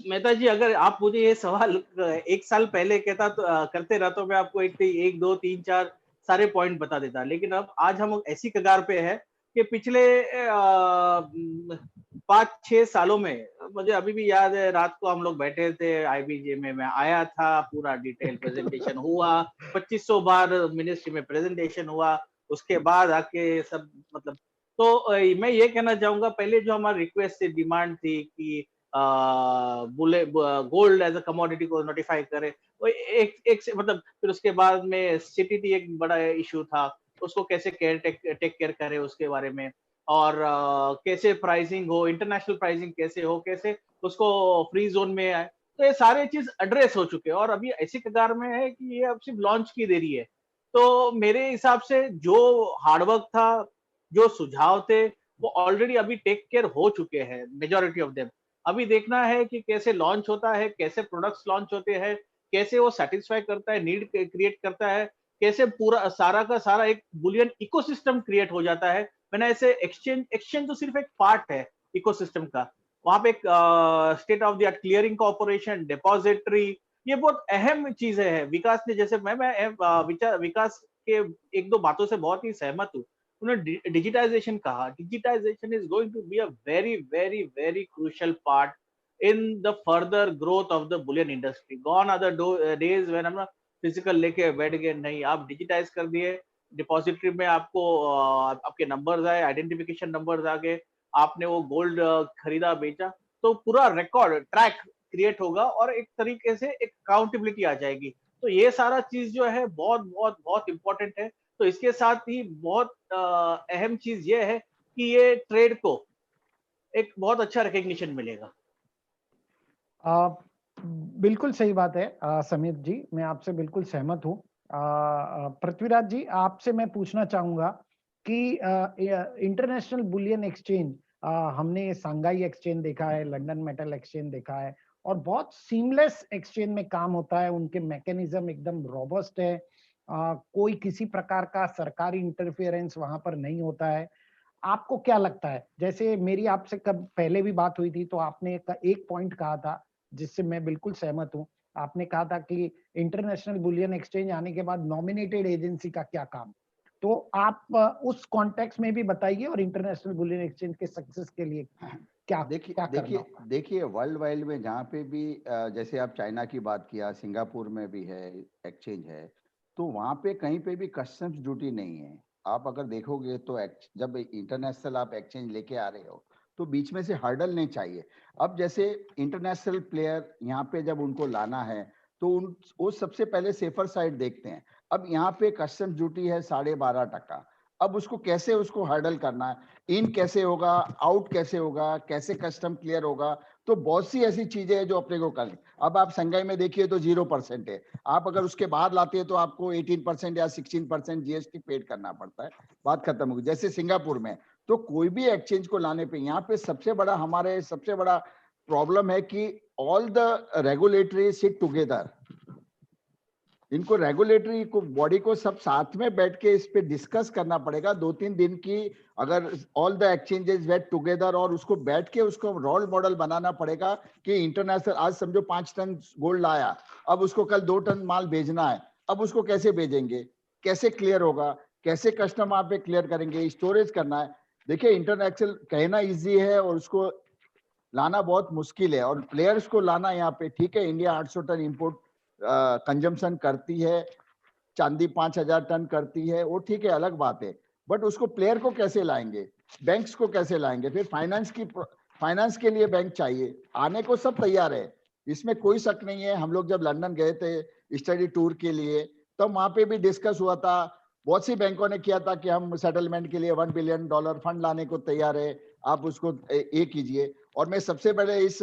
मेहता जी, अगर आप मुझे ये सवाल 1 साल पहले करते रहा तो मैं आपको 1, 2, 3, 4 सारे पॉइंट बता देता। लेकिन अब आज हम ऐसी कगार पे है कि पिछले 5-6 सालों में, मुझे अभी भी याद है, रात को हम लोग बैठे थे IBJ में, मैं आया था, पूरा डिटेल प्रेजेंटेशन हुआ, 2500 बार मिनिस्ट्री में प्रेजेंटेशन हुआ, उसके बाद आके सब मतलब। तो मैं ये कहना चाहूंगा, पहले जो हमारी रिक्वेस्ट थी, डिमांड थी कि गोल्ड एज अ कमोडिटी को नोटिफाई करे, वो एक से मतलब, फिर उसके बाद में CTT एक बड़ा इशू था, उसको कैसे टेक केयर करे उसके बारे में, और कैसे प्राइसिंग हो, इंटरनेशनल प्राइसिंग कैसे हो, कैसे उसको फ्री जोन में आए। तो ये सारे चीज एड्रेस हो चुके हैं, और अभी ऐसी कगार में है कि ये अब सिर्फ लॉन्च की देरी है। तो मेरे हिसाब से जो हार्डवर्क था, जो सुझाव थे, वो ऑलरेडी अभी टेक केयर हो चुके हैं, मेजोरिटी ऑफ देम। अभी देखना है कि कैसे लॉन्च होता है, कैसे प्रोडक्ट्स लॉन्च होते हैं, कैसे वो सेटिस्फाई करता है, नीड क्रिएट करता है, कैसे पूरा सारा का सारा एक बुलियन इकोसिस्टम क्रिएट हो जाता है। मैंने ऐसे एक्सचेंज तो सिर्फ एक पार्ट है इकोसिस्टम का, वहां पे एक state of the art clearing corporation, depository, ये बहुत अहम चीजें हैं। विकास ने जैसे विकास के एक दो बातों से बहुत ही सहमत हूँ। उन्होंने डिजिटाइजेशन कहा, digitisation is going to be a very very very crucial part in the further growth of the bullion industry. Gone are the days when हम फिजिकल लेके बैठ गए, नहीं आप डिजिटाइज कर दिए, डिपॉजिटरी में आपको आपके नंबर्स आए, आइडेंटिफिकेशन नंबर्स आ गए, आपने वो गोल्ड खरीदा बेचा, तो पूरा रिकॉर्ड ट्रैक क्रिएट होगा और एक तरीके से एक अकाउंटेबिलिटी आ जाएगी। तो ये सारा चीज जो है बहुत बहुत बहुत इंपॉर्टेंट है। तो इसके साथ ही बहुत अहम चीज ये है कि ये ट्रेड को एक बहुत अच्छा रिकग्निशन मिलेगा। आ, बिल्कुल सही बात है समीर जी, मैं आपसे बिल्कुल सहमत हूँ। पृथ्वीराज जी, आपसे मैं पूछना चाहूंगा कि इंटरनेशनल बुलियन एक्सचेंज, हमने सांघाई एक्सचेंज देखा है, लंदन मेटल एक्सचेंज देखा है, और बहुत सीमलेस एक्सचेंज में काम होता है, उनके मैकेनिज्म एकदम रोबस्ट है, कोई किसी प्रकार का सरकारी इंटरफेरेंस वहां पर नहीं होता है। आपको क्या लगता है, जैसे मेरी आपसे कब पहले भी बात हुई थी तो आपने एक पॉइंट कहा था जिससे मैं बिल्कुल सहमत हूं। आपने कहा था कि इंटरनेशनल बुलियन एक्सचेंज आने के बाद नॉमिनेटेड एजेंसी का क्या काम, तो आप उस कॉन्टेक्स्ट में भी बताइए, और इंटरनेशनल बुलियन एक्सचेंज के सक्सेस के लिए क्या क्या करना होगा? देखिए वर्ल्ड वाइड में जहाँ पे भी जैसे आप चाइना की बात किया, सिंगापुर में भी है एक्सचेंज है, तो वहाँ पे कहीं पे भी कस्टम्स ड्यूटी नहीं है। आप अगर देखोगे तो जब इंटरनेशनल आप एक्सचेंज लेके आ रहे हो तो बीच में से हर्डल नहीं चाहिए। अब जैसे इंटरनेशनल प्लेयर यहाँ पे जब उनको लाना है तो वो सबसे पहले सेफर साइड देखते हैं। अब यहाँ पे कस्टम्स ड्यूटी है 12.5%। अब उसको कैसे उसको हर्डल करना है, इन कैसे होगा, आउट कैसे होगा, कैसे कस्टम क्लियर होगा, तो बहुत सी ऐसी चीजें हैं जो अपने को करनी। अब आप संघाई में देखिए तो 0% है, आप अगर उसके बाहर लाते हैं तो आपको 18% या 16% जीएसटी पेड करना पड़ता है, बात खत्म होगी। जैसे सिंगापुर में तो कोई भी एक्सचेंज को लाने पे यहाँ पे सबसे बड़ा प्रॉब्लम है कि all the regulatory sit together. इनको रेगुलेटरी को बॉडी को सब साथ में बैठ के इस पे डिस्कस करना पड़ेगा 2-3 दिन की। अगर all the exchanges wait together और उसको बैठ के उसको रोल मॉडल बनाना पड़ेगा कि इंटरनेशनल, आज समझो 5 टन गोल्ड लाया, अब उसको कल 2 टन माल भेजना है, अब उसको कैसे भेजेंगे, कैसे क्लियर होगा, कैसे कस्टम वहां पे क्लियर करेंगे, स्टोरेज करना है। देखिए इंटरनेशनल कहना इजी है और उसको लाना बहुत मुश्किल है, और प्लेयर्स को लाना यहाँ पे ठीक है। इंडिया 800 टन इंपोर्ट कंजम्पशन करती है, चांदी 5000 टन करती है, वो ठीक है, अलग बात है। बट उसको प्लेयर को कैसे लाएंगे, बैंक्स को कैसे लाएंगे, फिर फाइनेंस के लिए बैंक चाहिए, आने को सब तैयार है, इसमें कोई शक नहीं है। हम लोग जब लंदन गए थे स्टडी टूर के लिए तब वहां पे भी डिस्कस हुआ था, बहुत सी बैंकों ने किया था कि हम सेटलमेंट के लिए $1 बिलियन फंड लाने को तैयार है, आप उसको ये कीजिए। और मैं सबसे पहले इस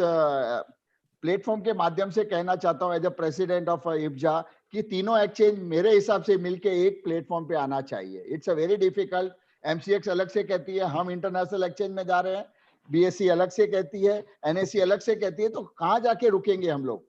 प्लेटफॉर्म के माध्यम से कहना चाहता हूं एज अ प्रेसिडेंट ऑफ इब्जा कि तीनों एक्सचेंज मेरे हिसाब से मिलके एक प्लेटफॉर्म पे आना चाहिए। It's a very difficult. MCX अलग से कहती है हम इंटरनेशनल एक्सचेंज में जा रहे हैं, बीएससी अलग से कहती है, एनएससी अलग से कहती है, तो कहाँ जाके रुकेंगे हम लोग।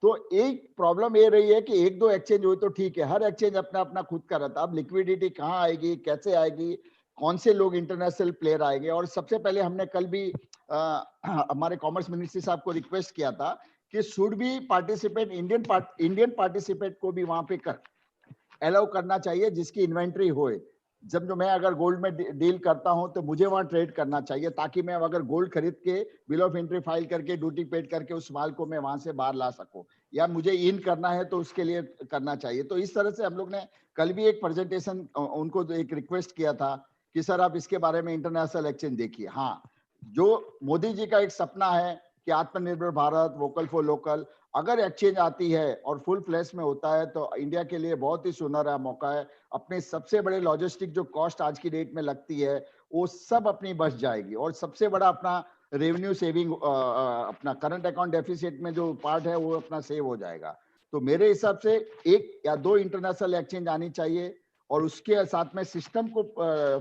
तो एक प्रॉब्लम ये रही है कि 1-2 एक्सचेंज हुई तो ठीक है, हर एक्सचेंज अपना अपना खुद का रहता। अब लिक्विडिटी कहाँ आएगी, कैसे आएगी, कौन से लोग इंटरनेशनल प्लेयर आएंगे। और सबसे पहले हमने कल भी हमारे कॉमर्स मिनिस्ट्री साहब को रिक्वेस्ट किया था कि should be participate Indian participate को भी वहां पे अलाउ करना चाहिए जिसकी इन्वेंट्री होए। जब जो मैं अगर गोल्ड में डील करता हूं तो मुझे वहां ट्रेड करना चाहिए, ताकि मैं अगर गोल्ड खरीद के बिल ऑफ एंट्री फाइल करके ड्यूटी पेड करके उस माल को मैं वहां से बाहर ला सकूं, या मुझे इन करना है तो उसके लिए करना चाहिए। तो इस तरह से हम लोग ने कल भी एक प्रेजेंटेशन उनको एक रिक्वेस्ट किया था कि सर आप इसके बारे में इंटरनेशनल एक्सचेंज देखिए। हाँ, जो मोदी जी का एक सपना है कि आत्मनिर्भर भारत, वोकल फॉर लोकल, अगर एक्सचेंज आती है और फुल फ्लैश में होता है तो इंडिया के लिए बहुत ही सुनहरा मौका है। अपने सबसे बड़े लॉजिस्टिक जो कॉस्ट आज की डेट में लगती है वो सब अपनी बच जाएगी, और सबसे बड़ा अपना रेवेन्यू सेविंग, अपना करंट अकाउंट डेफिसिट में जो पार्ट है वो अपना सेव हो जाएगा। तो मेरे हिसाब से 1 या 2 इंटरनेशनल एक्सचेंज आनी चाहिए, और उसके साथ में सिस्टम को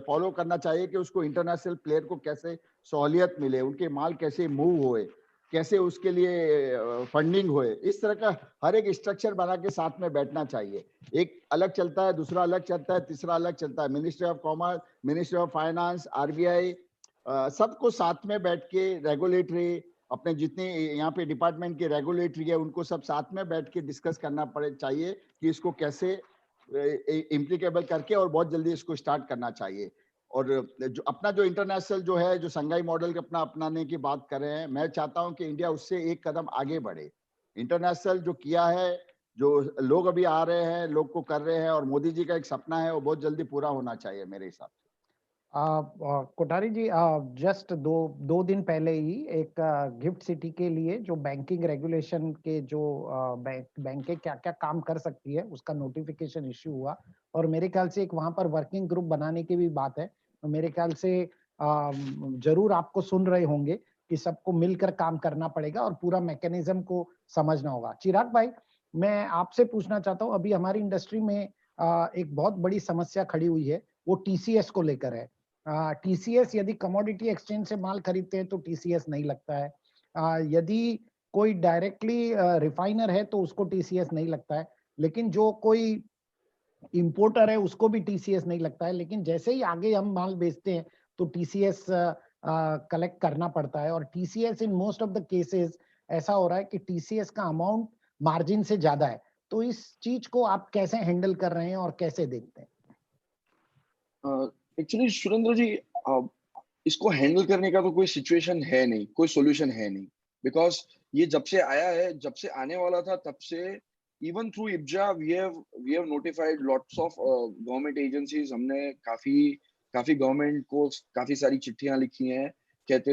फॉलो करना चाहिए कि उसको इंटरनेशनल प्लेयर को कैसे सहूलियत मिले, उनके माल कैसे मूव होए, कैसे उसके लिए फंडिंग होए। इस तरह का हर एक स्ट्रक्चर बना के साथ में बैठना चाहिए। एक अलग चलता है, दूसरा अलग चलता है, तीसरा अलग चलता है, ministry of commerce, ministry of finance, RBI, सबको साथ में बैठ के रेगुलेटरी, अपने जितने यहाँ पे डिपार्टमेंट के रेगुलेटरी है उनको सब साथ में बैठ के डिस्कस करना चाहिए कि इसको कैसे इम्प्लीकेबल करके और बहुत जल्दी इसको स्टार्ट करना चाहिए। और जो अपना जो इंटरनेशनल जो है, जो संघाई मॉडल अपना अपनाने की बात कर रहे हैं, मैं चाहता हूं कि इंडिया उससे एक कदम आगे बढ़े। इंटरनेशनल जो किया है, जो लोग अभी आ रहे हैं, लोग को कर रहे हैं, और मोदी जी का एक सपना है, वो बहुत जल्दी पूरा होना चाहिए मेरे हिसाब से। कोठारी जी, जस्ट दो दिन पहले ही एक गिफ्ट सिटी के लिए जो बैंकिंग रेगुलेशन के जो बैंकें क्या क्या काम कर सकती है उसका नोटिफिकेशन इश्यू हुआ, और मेरे ख्याल से एक वहां पर वर्किंग ग्रुप बनाने की भी बात है। तो मेरे ख्याल से जरूर आपको सुन रहे होंगे कि सबको मिलकर काम करना पड़ेगा और पूरा मैकेनिज्म को समझना होगा। चिराग भाई, मैं आपसे पूछना चाहता हूँ, अभी हमारी इंडस्ट्री में एक बहुत बड़ी समस्या खड़ी हुई है, वो टीसीएस को लेकर है। टीसीएस यदि कमोडिटी एक्सचेंज से माल खरीदते हैं तो टीसीएस नहीं लगता है, यदि कोई डायरेक्टली रिफाइनर है तो उसको टीसीएस नहीं लगता है, लेकिन जो कोई इंपोर्टर है उसको भी टीसीएस नहीं लगता है। लेकिन जैसे ही आगे हम माल बेचते हैं तो टीसीएस कलेक्ट करना पड़ता है, और TCS in most of the cases ऐसा हो रहा है कि टीसीएस का अमाउंट मार्जिन से ज्यादा है। तो इस चीज को आप कैसे हैंडल कर रहे हैं और कैसे देखते हैं? एक्चुअली सुरेंद्र जी, इसको हैंडल करने का तो कोई सिचुएशन है नहीं, कोई सॉल्यूशन है नहीं, बिकॉज ये जब से आया है, जब से आने वाला था, तब से even through IBJA we have notified lots of government agencies. हमने काफी गवर्नमेंट को काफी सारी चिट्ठियां लिखी हैं, कहते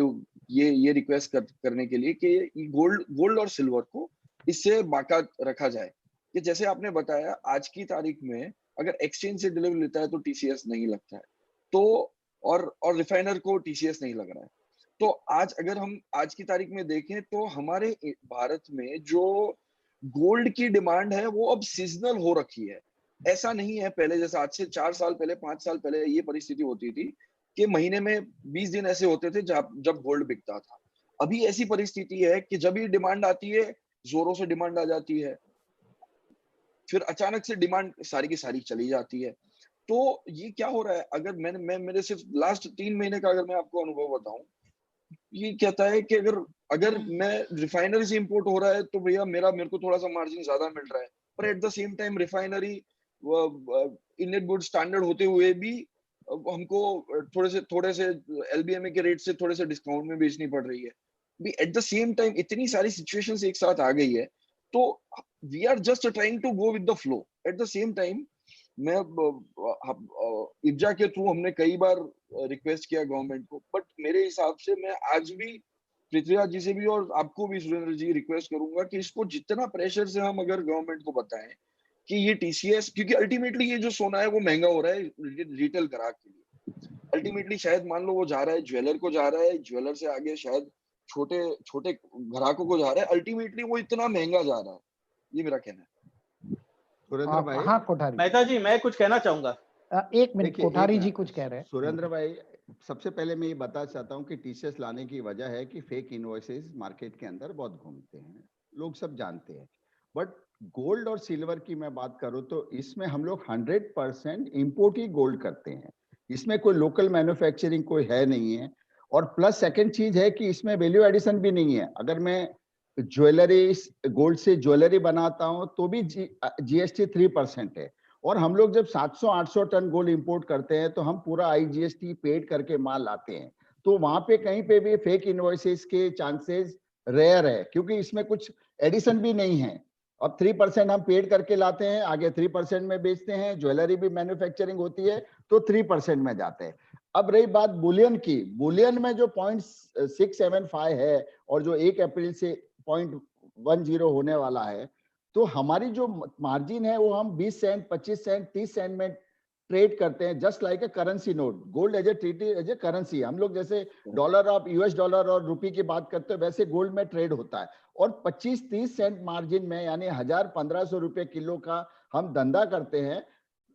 ये रिक्वेस्ट करने के लिए कि गोल्ड और सिल्वर को इससे बाकात रखा जाए, कि जैसे आपने बताया आज की तारीख में अगर एक्सचेंज से डिलीवरी लेता है तो टीसीएस नहीं लगता है, तो और रिफाइनर को टीसीएस नहीं लग रहा है। तो आज अगर हम आज की तारीख में देखें तो हमारे भारत में जो गोल्ड की डिमांड है वो अब सीजनल हो रखी है। ऐसा नहीं है पहले जैसा, आज से 4 साल पहले, 5 साल पहले ये परिस्थिति होती थी कि महीने में 20 दिन ऐसे होते थे जब गोल्ड बिकता था। अभी ऐसी परिस्थिति है कि जब ये डिमांड आती है, जोरों से डिमांड आ जाती है, फिर अचानक से डिमांड सारी की सारी चली जाती है। तो ये क्या हो रहा है, अगर मैं मेरे सिर्फ लास्ट 3 महीने का अगर मैं आपको अनुभव बताऊं, ये कहता है कि अगर मैं रिफाइनरी से इंपोर्ट हो रहा है तो भैया मेरे को थोड़ा सा मार्जिन ज्यादा मिल रहा है, पर eight the same time refinery Indian good standard होते हुए भी हमको थोड़े से एलबीएमए के रेट से थोड़े से डिस्काउंट में बेचनी पड़ रही है। भी एट द सेम टाइम इतनी सारी सिचुएशंस एक साथ आ गई है, तो we are just trying to go with the flow. At the same time मैं इब्जा के थ्रू हमने कई बार रिक्वेस्ट किया गवर्नमेंट को, बट मेरे हिसाब से मैं आज भी पृथ्वीराज जी से भी और आपको भी सुरेंद्र जी रिक्वेस्ट करूंगा कि इसको जितना प्रेशर से हम अगर गवर्नमेंट को बताएं कि ये टीसीएस, क्योंकि अल्टीमेटली ये जो सोना है वो महंगा हो रहा है रिटेल ग्राहक के लिए। अल्टीमेटली शायद मान लो वो जा रहा है ज्वेलर को, जा रहा है ज्वेलर से आगे शायद छोटे ग्राहकों को जा रहा है, अल्टीमेटली वो इतना महंगा जा रहा है। ये मेरा कहना है। सुरेंद्र भाई, हाँ कोठारी मेहता जी, मैं कुछ कहना चाहूंगा। एक मिनट, कोठारी जी कुछ कह रहे हैं। सुरेंद्र भाई, सबसे पहले मैं ये बताना चाहता हूँ कि टीसीएस लाने की वजह है कि फेक इनवॉइसेस मार्केट के अंदर बहुत घूमते हैं, लोग सब जानते हैं। बट गोल्ड और सिल्वर की मैं बात करूँ तो इसमें हम लोग 100% इंपोर्ट ही गोल्ड करते हैं, इसमें कोई लोकल मैन्युफैक्चरिंग कोई है नहीं है। और प्लस सेकंड चीज है कि इसमें वैल्यू एडिशन भी नहीं है। अगर मैं ज्वेलरी, गोल्ड से ज्वेलरी बनाता हूं तो भी जीएसटी 3% है, और हम लोग जब 700-800 टन गोल्ड इंपोर्ट करते हैं तो हम पूरा आईजीएसटी पेड करके माल लाते हैं। तो वहां पे कहीं पे भी फेक इनवॉइसेस के चांसेस रेयर है, क्योंकि इसमें कुछ एडिशन भी नहीं है। अब 3% हम पेड करके लाते हैं, आगे 3% में बेचते हैं, ज्वेलरी भी मैन्युफैक्चरिंग होती है तो 3% में जाते हैं। अब रही बात बुलियन की, बुलियन में जो 0.675 है और जो 1 अप्रैल से 0.10 होने वाला है, तो हमारी जो मार्जिन है वो हम 20 सेंट, 25 सेंट, 30 सेंट में ट्रेड करते हैं, just like a currency note. Gold as a treated as a currency, हम लोग जैसे डॉलर ऑफ यूएस डॉलर और रुपी की बात करते हैं वैसे गोल्ड में ट्रेड होता है। और 25-30 सेंट मार्जिन में, यानी 1000-1500 रुपए किलो का हम धंधा करते हैं।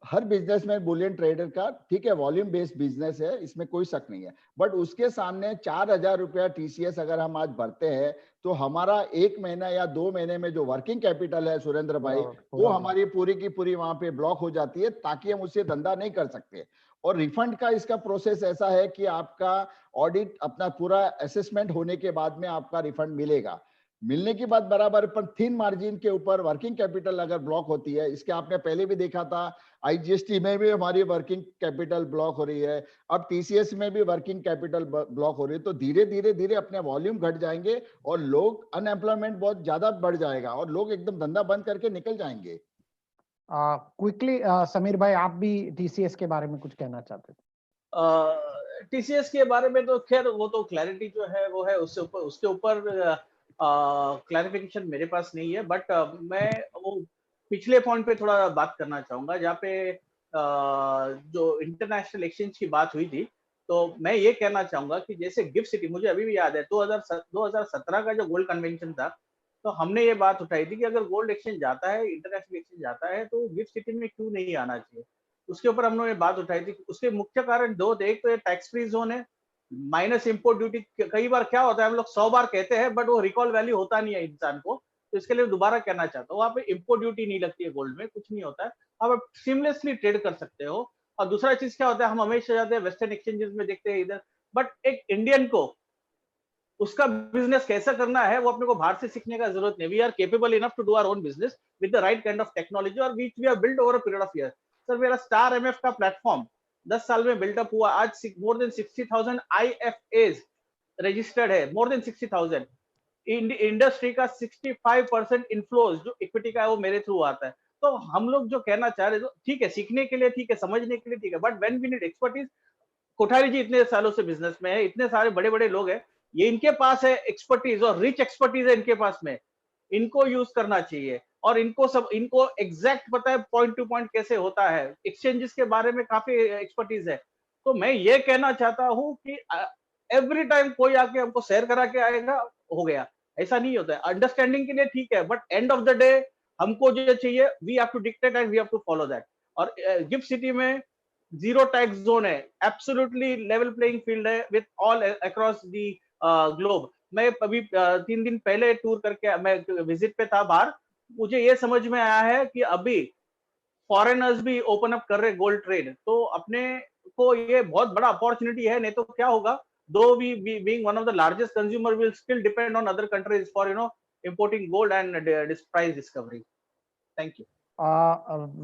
हर बिजनेस में बुलियन ट्रेडर का, ठीक है, वॉल्यूम बेस्ड बिजनेस है, इसमें कोई शक नहीं है, बट उसके सामने 4000 रुपया टीसीएस अगर हम आज भरते हैं तो हमारा 1 महीना या 2 महीने में जो वर्किंग कैपिटल है सुरेंद्र भाई, वो हमारी पूरी की पूरी वहां पे ब्लॉक हो जाती है, ताकि हम उससे धंधा नहीं कर सकते। और रिफंड का इसका प्रोसेस ऐसा है कि आपका ऑडिट, अपना पूरा असेसमेंट होने के बाद में आपका रिफंड मिलेगा। मिलने की बात बराबर, पर थिन मार्जिन के ऊपर वर्किंग कैपिटल अगर ब्लॉक होती है, इसके आपने पहले भी देखा था, आईजीएसटी में भी हमारी वर्किंग कैपिटल ब्लॉक हो रही है, अब टीसीएस में भी वर्किंग कैपिटल ब्लॉक हो रही है, तो धीरे धीरे धीरे अपने वॉल्यूम घट जाएंगे और लोग, अनएम्प्लॉयमेंट बहुत ज्यादा बढ़ जाएगा और लोग एकदम धंधा बंद करके निकल जाएंगे। क्विकली समीर भाई, आप भी टीसीएस के बारे में कुछ कहना चाहते थे? टीसीएस के बारे में तो खैर वो तो क्लैरिटी जो है वो है, उसके ऊपर क्लैरिफिकेशन मेरे पास नहीं है, बट मैं वो पिछले पॉइंट पे थोड़ा बात करना चाहूंगा जहाँ पे जो इंटरनेशनल एक्सचेंज की बात हुई थी। तो मैं ये कहना चाहूंगा कि जैसे गिफ्ट सिटी, मुझे अभी भी याद है 2017 का जो गोल्ड कन्वेंशन था, तो हमने ये बात उठाई थी कि अगर गोल्ड एक्सचेंज जाता है, इंटरनेशनल एक्सचेंज जाता है, तो गिफ्ट सिटी में क्यों नहीं आना चाहिए। उसके ऊपर हमने ये बात उठाई थी। उसके मुख्य कारण दो थे, एक तो ये टैक्स फ्री जोन है, माइनस इंपोर्ट ड्यूटी। कई बार क्या होता है, हम लोग 100 बार कहते हैं बट वो रिकॉल वैल्यू होता नहीं है इंसान को, तो इसके लिए दोबारा कहना चाहता हूँ, वहाँ पे इंपोर्ट ड्यूटी नहीं लगती है गोल्ड में, कुछ नहीं होता है, आप सीमलेसली ट्रेड कर सकते हो। और दूसरा चीज क्या होता है, हम हमेशा जाते हैं वेस्टर्न एक्सचेंजेस में, देखते हैं इधर, बट एक इंडियन को उसका बिजनेस कैसा करना है वो अपने को बाहर से सीखने का जरूरत नहीं। We are capable enough to do our own business with the right kind of technology और which we have built over a period of year. Sir, मेरा स्टार एमएफ का प्लेटफॉर्म 10 साल में बिल्टअप हुआ, आज मोर देन 60,000 आईएफएज रजिस्टर्ड है, more than 60,000। Industry का 65% inflows जो इक्विटी का है वो मेरे थ्रू आता है। तो हम लोग जो कहना चाह रहे हैं, ठीक है, सीखने के लिए ठीक है, समझने के लिए ठीक है, but when we need expertise, Kothari ji इतने सालों से बिजनेस में है, इतने सारे बड़े बड़े लोग हैं, ये इनके पास है एक्सपर्टीज और रिच एक्सपर्टीज है इनके पास में, इनको यूज करना चाहिए। और इनको एग्जैक्ट पता है पॉइंट टू पॉइंट कैसे होता है, एक्सचेंजेस के बारे में काफी एक्सपर्टीज है। तो मैं ये कहना चाहता हूँ कि एवरी टाइम कोई आके हमको शेयर करा के आएगा, हो गया, ऐसा नहीं होता है। अंडरस्टैंडिंग के लिए ठीक है, but end of the day हमको जो चाहिए, we have to dictate and we have to follow that. और गिफ्ट सिटी में जीरो टैक्स जोन है, एब्सोल्युटली लेवल प्लेइंग फील्ड है with all across the globe. मैं अभी 3 दिन पहले टूर करके मैं विजिट पे था बाहर, मुझे ये समझ में आया है कि अभी फॉरेनर्स भी ओपन अप कर रहे गोल्ड ट्रेड, तो अपने को ये बहुत बड़ा अपॉर्चुनिटी है। नहीं तो क्या होगा, though we being one of the largest consumer will still depend on other countries for importing gold and price discovery. Thank you.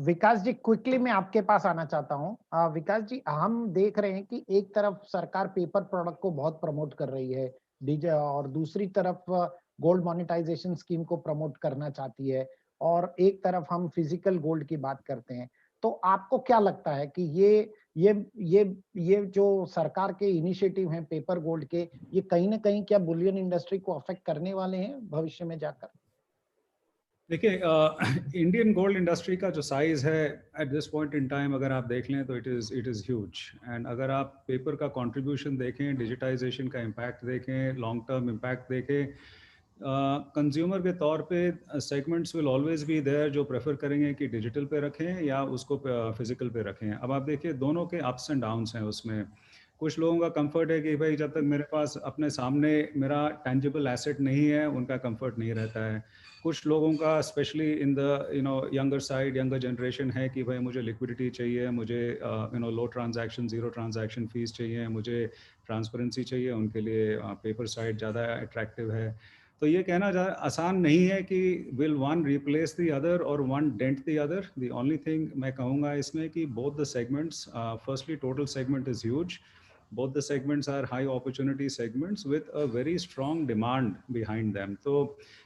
Vikas ji, quickly मैं आपके पास आना चाहता हूँ। विकास जी, हम देख रहे हैं कि एक तरफ सरकार पेपर प्रोडक्ट को बहुत प्रमोट कर रही है डीजे, और दूसरी तरफ गोल्ड मोनेटाइजेशन स्कीम को प्रमोट करना चाहती है, और एक तरफ हम फिजिकल गोल्ड की बात करते हैं। तो आपको क्या लगता है कि ये जो सरकार के इनिशिएटिव हैं पेपर गोल्ड के, ये कहीं ना कहीं क्या बुलियन इंडस्ट्री को अफेक्ट करने वाले हैं भविष्य में जाकर? देखिए, इंडियन गोल्ड इंडस्ट्री का जो साइज है at this point in time, अगर आप देख लें तो इट इज़ ह्यूज। एंड अगर आप पेपर का कंट्रीब्यूशन देखें, डिजिटाइजेशन का इम्पैक्ट देखें, लॉन्ग टर्म इम्पैक्ट देखें, कंज्यूमर के तौर पे segments will always be there जो प्रेफर करेंगे कि डिजिटल पे रखें या उसको फिजिकल पे रखें। अब आप देखिए, दोनों के अप्स एंड डाउन्स हैं उसमें। कुछ लोगों का कंफर्ट है कि भाई जब तक मेरे पास अपने सामने मेरा टेंजिबल एसेट नहीं है, उनका कंफर्ट नहीं रहता है। कुछ लोगों का specially in the younger side, younger generation है कि भाई मुझे लिक्विडिटी चाहिए, मुझे लो ट्रांजैक्शन, जीरो ट्रांजैक्शन फीस चाहिए, मुझे ट्रांसपेरेंसी चाहिए, उनके लिए पेपर साइड ज़्यादा अट्रैक्टिव है। तो ये कहना आसान नहीं है कि will one replace the other और one dent the other. The only thing मैं कहूँगा इसमें कि both the segments, firstly total segment is huge, both the segments are high opportunity segments with a very strong demand behind them. तो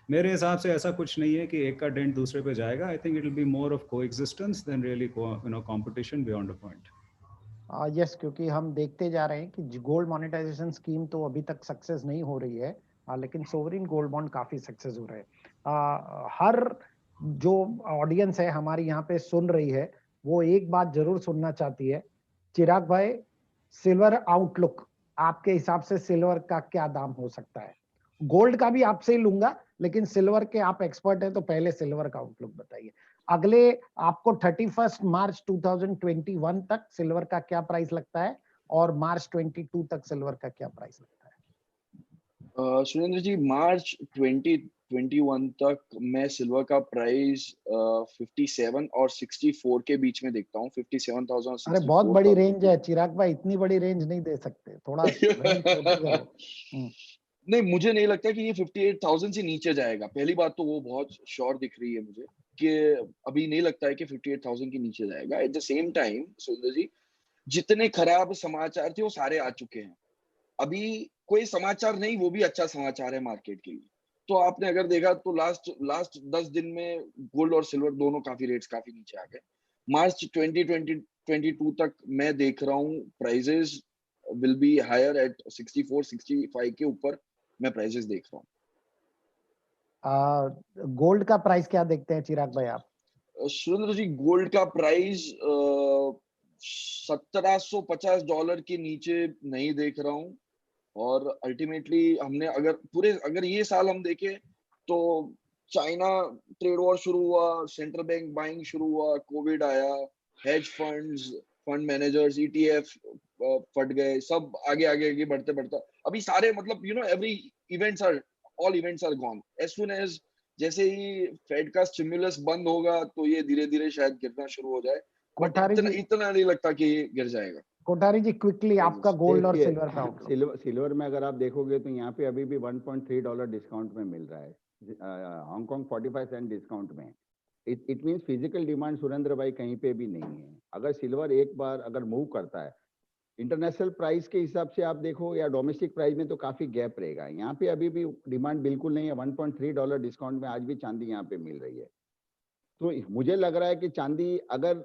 मेरे हिसाब से ऐसा कुछ नहीं है कि एक का डेंट दूसरे पे जाएगा। I think it will be more of coexistence than really competition beyond a point. Yes, क्योंकि हम देखते जा रहे हैं कि गोल्ड मोनेटाइजेशन स्कीम तो अभी तक सक्सेस नहीं हो रही है, लेकिन सोवरिन गोल्ड बॉन्ड काफी सक्सेस हो रहे हैं। हर जो ऑडियंस है हमारी यहाँ पे सुन रही है, वो एक बात जरूर सुनना चाहती है। चिराग भाई, सिल्वर आउटलुक, आपके हिसाब से सिल्वर का क्या दाम हो सकता है? गोल्ड का भी आपसे ही लूंगा, लेकिन सिल्वर के आप एक्सपर्ट हैं, तो पहले सिल्वर का आउटलुक बताइए। अगले आपको 31 मार्च 2021 तक सिल्वर का क्या प्राइस लगता है, और मार्च 22 तक सिल्वर का क्या प्राइस लगता है? सुरेंद्र जी, मार्च 2021 तक मैं सिल्वर का प्राइस 57 और 64 के बीच में देखता हूँ। 57,000। अरे बहुत बड़ी रेंज है चिराग भाई, इतनी बड़ी रेंज नहीं दे सकते, थोड़ा नहीं, मुझे नहीं लगता कि ये 58,000 से नीचे जाएगा। पहली बात तो वो बहुत श्योर दिख रही है मुझे कि अभी नहीं लगता है कि 58,000 के नीचे जाएगा। एट द सेम टाइम सुंदर जी, जितने खराब समाचार थे वो सारे आ चुके हैं। अभी कोई समाचार नहीं, वो भी अच्छा समाचार है मार्केट के लिए। तो आपने अगर देखा तो लास्ट 10 दिन में गोल्ड और सिल्वर दोनों काफी रेट्स काफी नीचे आ गए। मार्च 2022 तक मैं देख रहा हूँ prices will be higher at 64-65 के ऊपर मैं प्राइजेस देख रहा गोल्ड का प्राइस क्या देखते हैं चिराग भाई आप? हूँ। सुरेंद्र जी, गोल्ड का प्राइस $1750 के नीचे नहीं देख रहा हूँ। और अल्टीमेटली हमने अगर ये साल हम देखें तो चाइना ट्रेड वॉर शुरू हुआ, सेंट्रल बैंक बाइंग शुरू हुआ, कोविड आया, hedge funds, fund managers, ETF फट गए, सब आगे बढ़ते बढ़ते अभी सारे मतलब every all events are gone. As soon as जैसे ही फेड का स्टिमुलस बंद होगा तो ये धीरे धीरे शायद गिरना शुरू हो जाए, बट इतना नहीं लगता कि ये गिर जाएगा। कोठारी जी क्विकली आपका गोल्ड और सिल्वर का आउटलुक। सिल्वर में अगर आप देखोगे तो यहाँ पे अभी भी $1.3 डिस्काउंट में मिल रहा है, हांगकांग 45 सेंट डिस्काउंट में। It means physical demand Surendra भाई कहीं पे भी नहीं है। अगर सिल्वर एक बार अगर मूव करता है इंटरनेशनल प्राइस के हिसाब से आप देखो या डोमेस्टिक प्राइस में तो काफी गैप रहेगा। यहाँ पे अभी भी डिमांड बिल्कुल नहीं है, $1.3 डिस्काउंट में आज भी चांदी यहाँ पे मिल रही है। तो मुझे लग रहा है कि चांदी अगर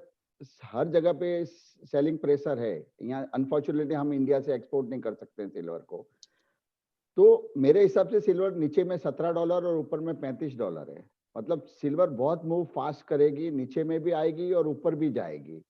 हर जगह पे सेलिंग प्रेशर है, यहाँ अनफॉर्चुनेटली हम इंडिया से एक्सपोर्ट नहीं कर सकते सिल्वर को, तो मेरे हिसाब से सिल्वर नीचे में $17 और ऊपर में $35 है। मतलब सिल्वर बहुत मूव फास्ट करेगी, नीचे में भी आएगी और ऊपर भी जाएगी।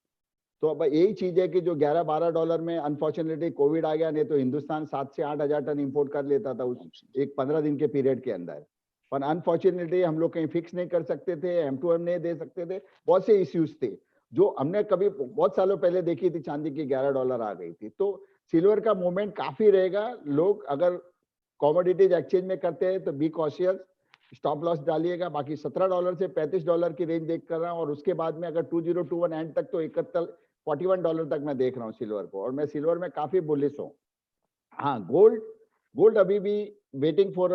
तो अब यही चीज है कि जो $11-12 में अनफॉर्चुनेटली कोविड आ गया, नहीं तो हिंदुस्तान 7 से 8 हजार टन इंपोर्ट कर लेता था उस एक 15 दिन के पीरियड के अंदर। पर अनफॉर्चुनेटली हम लोग कहीं फिक्स नहीं कर सकते थे, M2M नहीं दे सकते थे, बहुत से इश्यूज थे जो हमने कभी बहुत सालों पहले देखी थी। चांदी की $11 आ गई थी। तो सिल्वर का मूवमेंट काफी रहेगा। लोग अगर कॉमोडिटीज एक्सचेंज में करते हैं तो बी कॉशियस, स्टॉप लॉस डालिएगा। बाकी $17 से $35 की रेंज देख कर रहा हूँ, और उसके बाद में अगर 2021 एंड तक तो $41 तक मैं देख रहा हूँ सिल्वर को, और मैं सिल्वर में काफी बुलिश हूँ। हाँ, गोल्ड अभी भी waiting for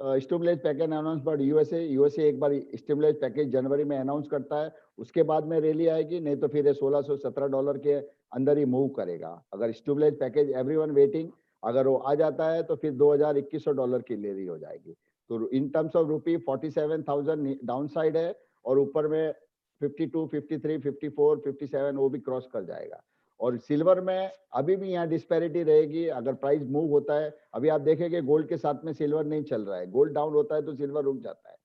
stimulus package announce but USA एक बार स्टिमुलस पैकेज जनवरी में अनाउंस करता है, उसके बाद में रैली आएगी, नहीं तो फिर $1617 के अंदर ही मूव करेगा। अगर स्टिमुलस पैकेज एवरीवन वेटिंग अगर वो आ जाता है तो फिर $2100 की रैली हो जाएगी। तो इन टर्म्स ऑफ रूपी 47,000 डाउन साइड है, और ऊपर में 52, 53, 54, 57 वो भी क्रॉस कर जाएगा। और सिल्वर में अभी भी यहाँ डिस्पैरिटी रहेगी अगर प्राइस मूव होता है। अभी आप देखेंगे गोल्ड के साथ में सिल्वर नहीं चल रहा है, गोल्ड डाउन होता है तो सिल्वर रुक जाता है।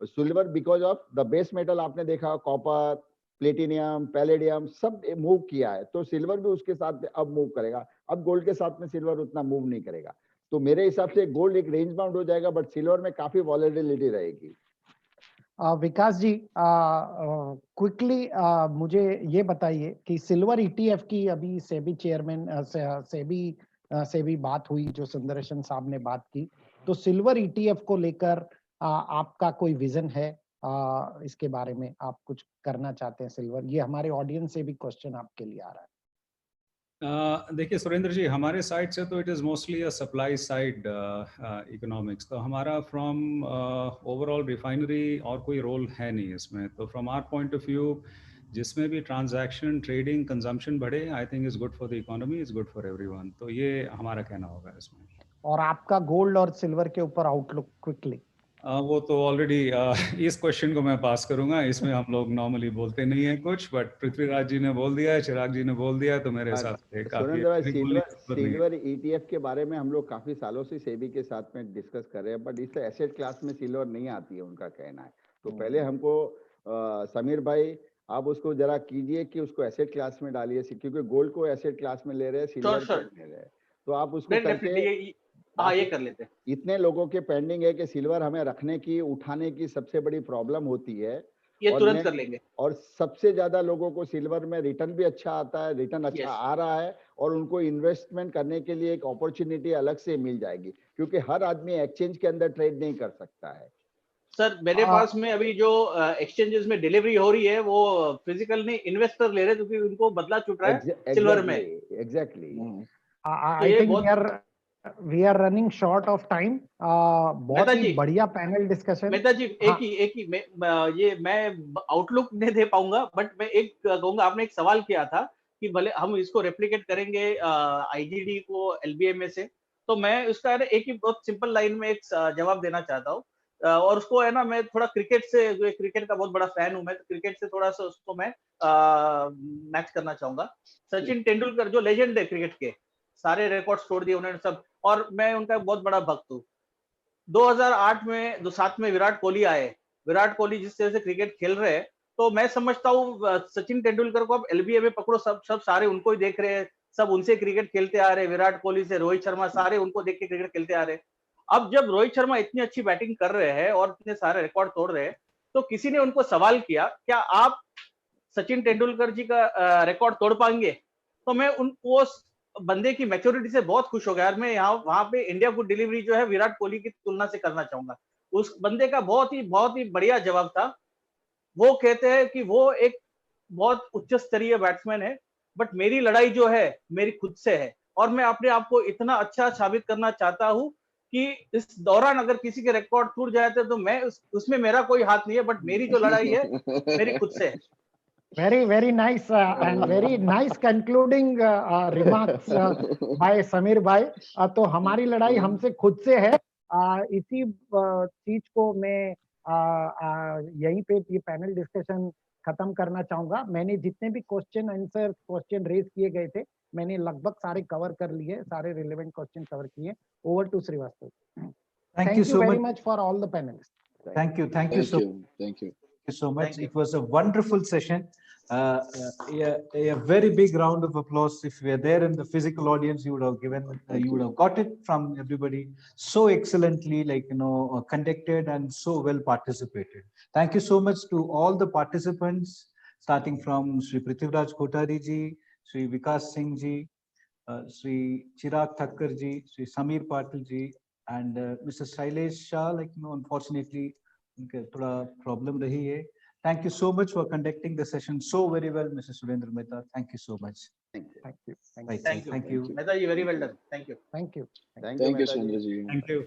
Silver because of the base metal आपने देखा, कॉपर, प्लेटिनियम, पैलेडियम सब मूव किया है, तो सिल्वर भी उसके साथ अब मूव करेगा। अब गोल्ड के साथ में सिल्वर उतना मूव नहीं करेगा। तो मेरे हिसाब से गोल्ड एक रेंज बाउंड हो जाएगा, बट सिल्वर में काफी वॉलेटिलिटी रहेगी। विकास जी क्विकली मुझे ये बताइए कि सिल्वर ईटीएफ की अभी सेबी चेयरमैन सेबी बात हुई, जो सुंदरेशन साहब ने बात की, तो सिल्वर ईटीएफ को लेकर आपका कोई विजन है? इसके बारे में आप कुछ करना चाहते हैं सिल्वर? ये हमारे ऑडियंस से भी क्वेश्चन आपके लिए आ रहा है। देखिए सुरेंद्र जी, हमारे साइड से तो it is mostly a supply side economics, तो हमारा फ्रॉम ओवरऑल रिफाइनरी और कोई रोल है नहीं इसमें। तो from our point of view जिसमें भी ट्रांजैक्शन, ट्रेडिंग, कंजम्पशन बढ़े, I think is good for the economy, is good for everyone. तो ये हमारा कहना होगा इसमें। और आपका गोल्ड और सिल्वर के ऊपर आउटलुक क्विकली? वो तो ऑलरेडी इस क्वेश्चन को मैं पास करूंगा, इसमें हम लोग नॉर्मली बोलते नहीं है कुछ, बट पृथ्वीराज जी ने बोल दिया है, चिराग जी ने बोल दिया है, तो मेरे हिसाब से सिल्वर ईटीएफ के बारे में हम लोग काफी सालों से सेबी के साथ में डिस्कस कर रहे हैं, बट इस एसेट क्लास में सिल्वर नहीं आती है, उनका कहना है। तो पहले हमको समीर भाई आप उसको जरा कीजिए कि उसको एसेट क्लास में डालिए, क्योंकि गोल्ड को एसेट क्लास में ले रहे हैं, सिल्वर को ले रहे हैं, तो आप उसको करके हाँ ये कर लेते हैं। इतने लोगों के पेंडिंग है कि सिल्वर हमें रखने की, उठाने की सबसे बड़ी प्रॉब्लम होती है, ये तुरंत कर लेंगे। और सबसे ज्यादा लोगों को सिल्वर में रिटर्न भी अच्छा आता है, रिटर्न अच्छा आ रहा है, और उनको इन्वेस्टमेंट करने के लिए एक अपॉर्चुनिटी अलग से मिल जाएगी, क्योंकि हर आदमी एक्सचेंज के अंदर ट्रेड नहीं कर सकता है। सर मेरे पास में अभी जो एक्सचेंज में डिलीवरी हो रही है वो फिजिकल नहीं, इन्वेस्टर ले रहे हैं, क्योंकि उनको बदला छूट रहा है सिल्वर में। Exactly. I think we are running short of time. बहुत मेहता ही जी, बढ़िया पैनल डिस्कशन। मेहता जी हाँ। एक ही मैं आउटलुक नहीं दे पाऊंगा, बट मैं एक कहूंगा, आपने एक सवाल किया था कि भले हम इसको रेप्लिकेट करेंगे आईजीडी को एलबीए में से, तो मैं उसका है ना एक ही बहुत सिंपल लाइन में एक जवाब देना चाहता हूँ। और उसको है ना, मैं थोड़ा क्रिकेट का बहुत बड़ा फैन हूँ मैं, तो क्रिकेट से थोड़ा सा उसको मैं मैच करना चाहूंगा। सचिन तेंदुलकर जो लेजेंड है क्रिकेट के, सारे रिकॉर्ड्स तोड़ दिए उन्होंने सब, और मैं उनका बहुत बड़ा भक्त हूँ। 2008 में साथ में विराट कोहली आए, विराट कोहली जिस तरह से क्रिकेट खेल रहे हैं, तो मैं समझता हूँ सचिन तेंदुलकर को अब एलबीए में पकड़ो, सब सब सारे उनको ही देख रहे हैं, सब उनसे क्रिकेट खेलते आ रहे हैं, विराट कोहली से रोहित शर्मा, सारे उनको देख के क्रिकेट खेलते आ रहे हैं। अब जब रोहित शर्मा इतनी अच्छी बैटिंग कर रहे हैं और इतने सारे रिकॉर्ड तोड़ रहे हैं, तो किसी ने उनको सवाल किया, क्या आप सचिन तेंदुलकर जी का रिकॉर्ड तोड़ पाएंगे? तो मैं वो बंदे की मैच्योरिटी से बहुत खुश हो गया, और मैं यहाँ वहां पे इंडिया गुड डिलीवरी जो है विराट कोहली की तुलना से करना चाहूंगा। उस बंदे का बहुत ही बढ़िया जवाब था। वो कहते हैं कि वो एक बहुत उच्च स्तरीय बैट्समैन है, बट मेरी लड़ाई जो है मेरी खुद से है, और मैं अपने आप को इतना अच्छा साबित करना चाहता हूँ कि इस दौरान अगर किसी के रिकॉर्ड टूट जाते तो मैं उसमें मेरा कोई हाथ नहीं है, बट मेरी जो लड़ाई है मेरी खुद से है। Very nice and very nice concluding remarks by Sameer भाई। तो हमारी लड़ाई हमसे खुद से है। इसी चीज को मैं यहीं पे ये पैनल डिस्कशन खत्म करना चाहूंगा। मैंने जितने भी क्वेश्चन रेज किए गए थे, मैंने लगभग सारे कवर कर लिए, सारे रिलेवेंट क्वेश्चन कवर किए। Over to Shrivastava. Thank you so very much. much for all the panelists. Thank you Thank you. Thank you so much. Thank you. It was a wonderful session. A very big round of applause. If we are there in the physical audience, you would have given, you would have got it from everybody so excellently, like, conducted and so well participated. Thank you so much to all the participants, starting from Sri Prithviraj Kothari ji, Sri Vikas Singh ji, Sri Chirag Thakkar ji, Sri Samir Patil ji, and Mr. Shailesh Shah. Like, unfortunately, उनके थोड़ा problem रही है. Thank you so much for conducting the session so very well, Mr. Surendra Mehta. Thank you so much. Thank you. Right, Thank you. thank you. Mehta ji, very well done. Thank you. Thank you. Thank you, Thank you, Mehta ji. Surendra ji. Thank you.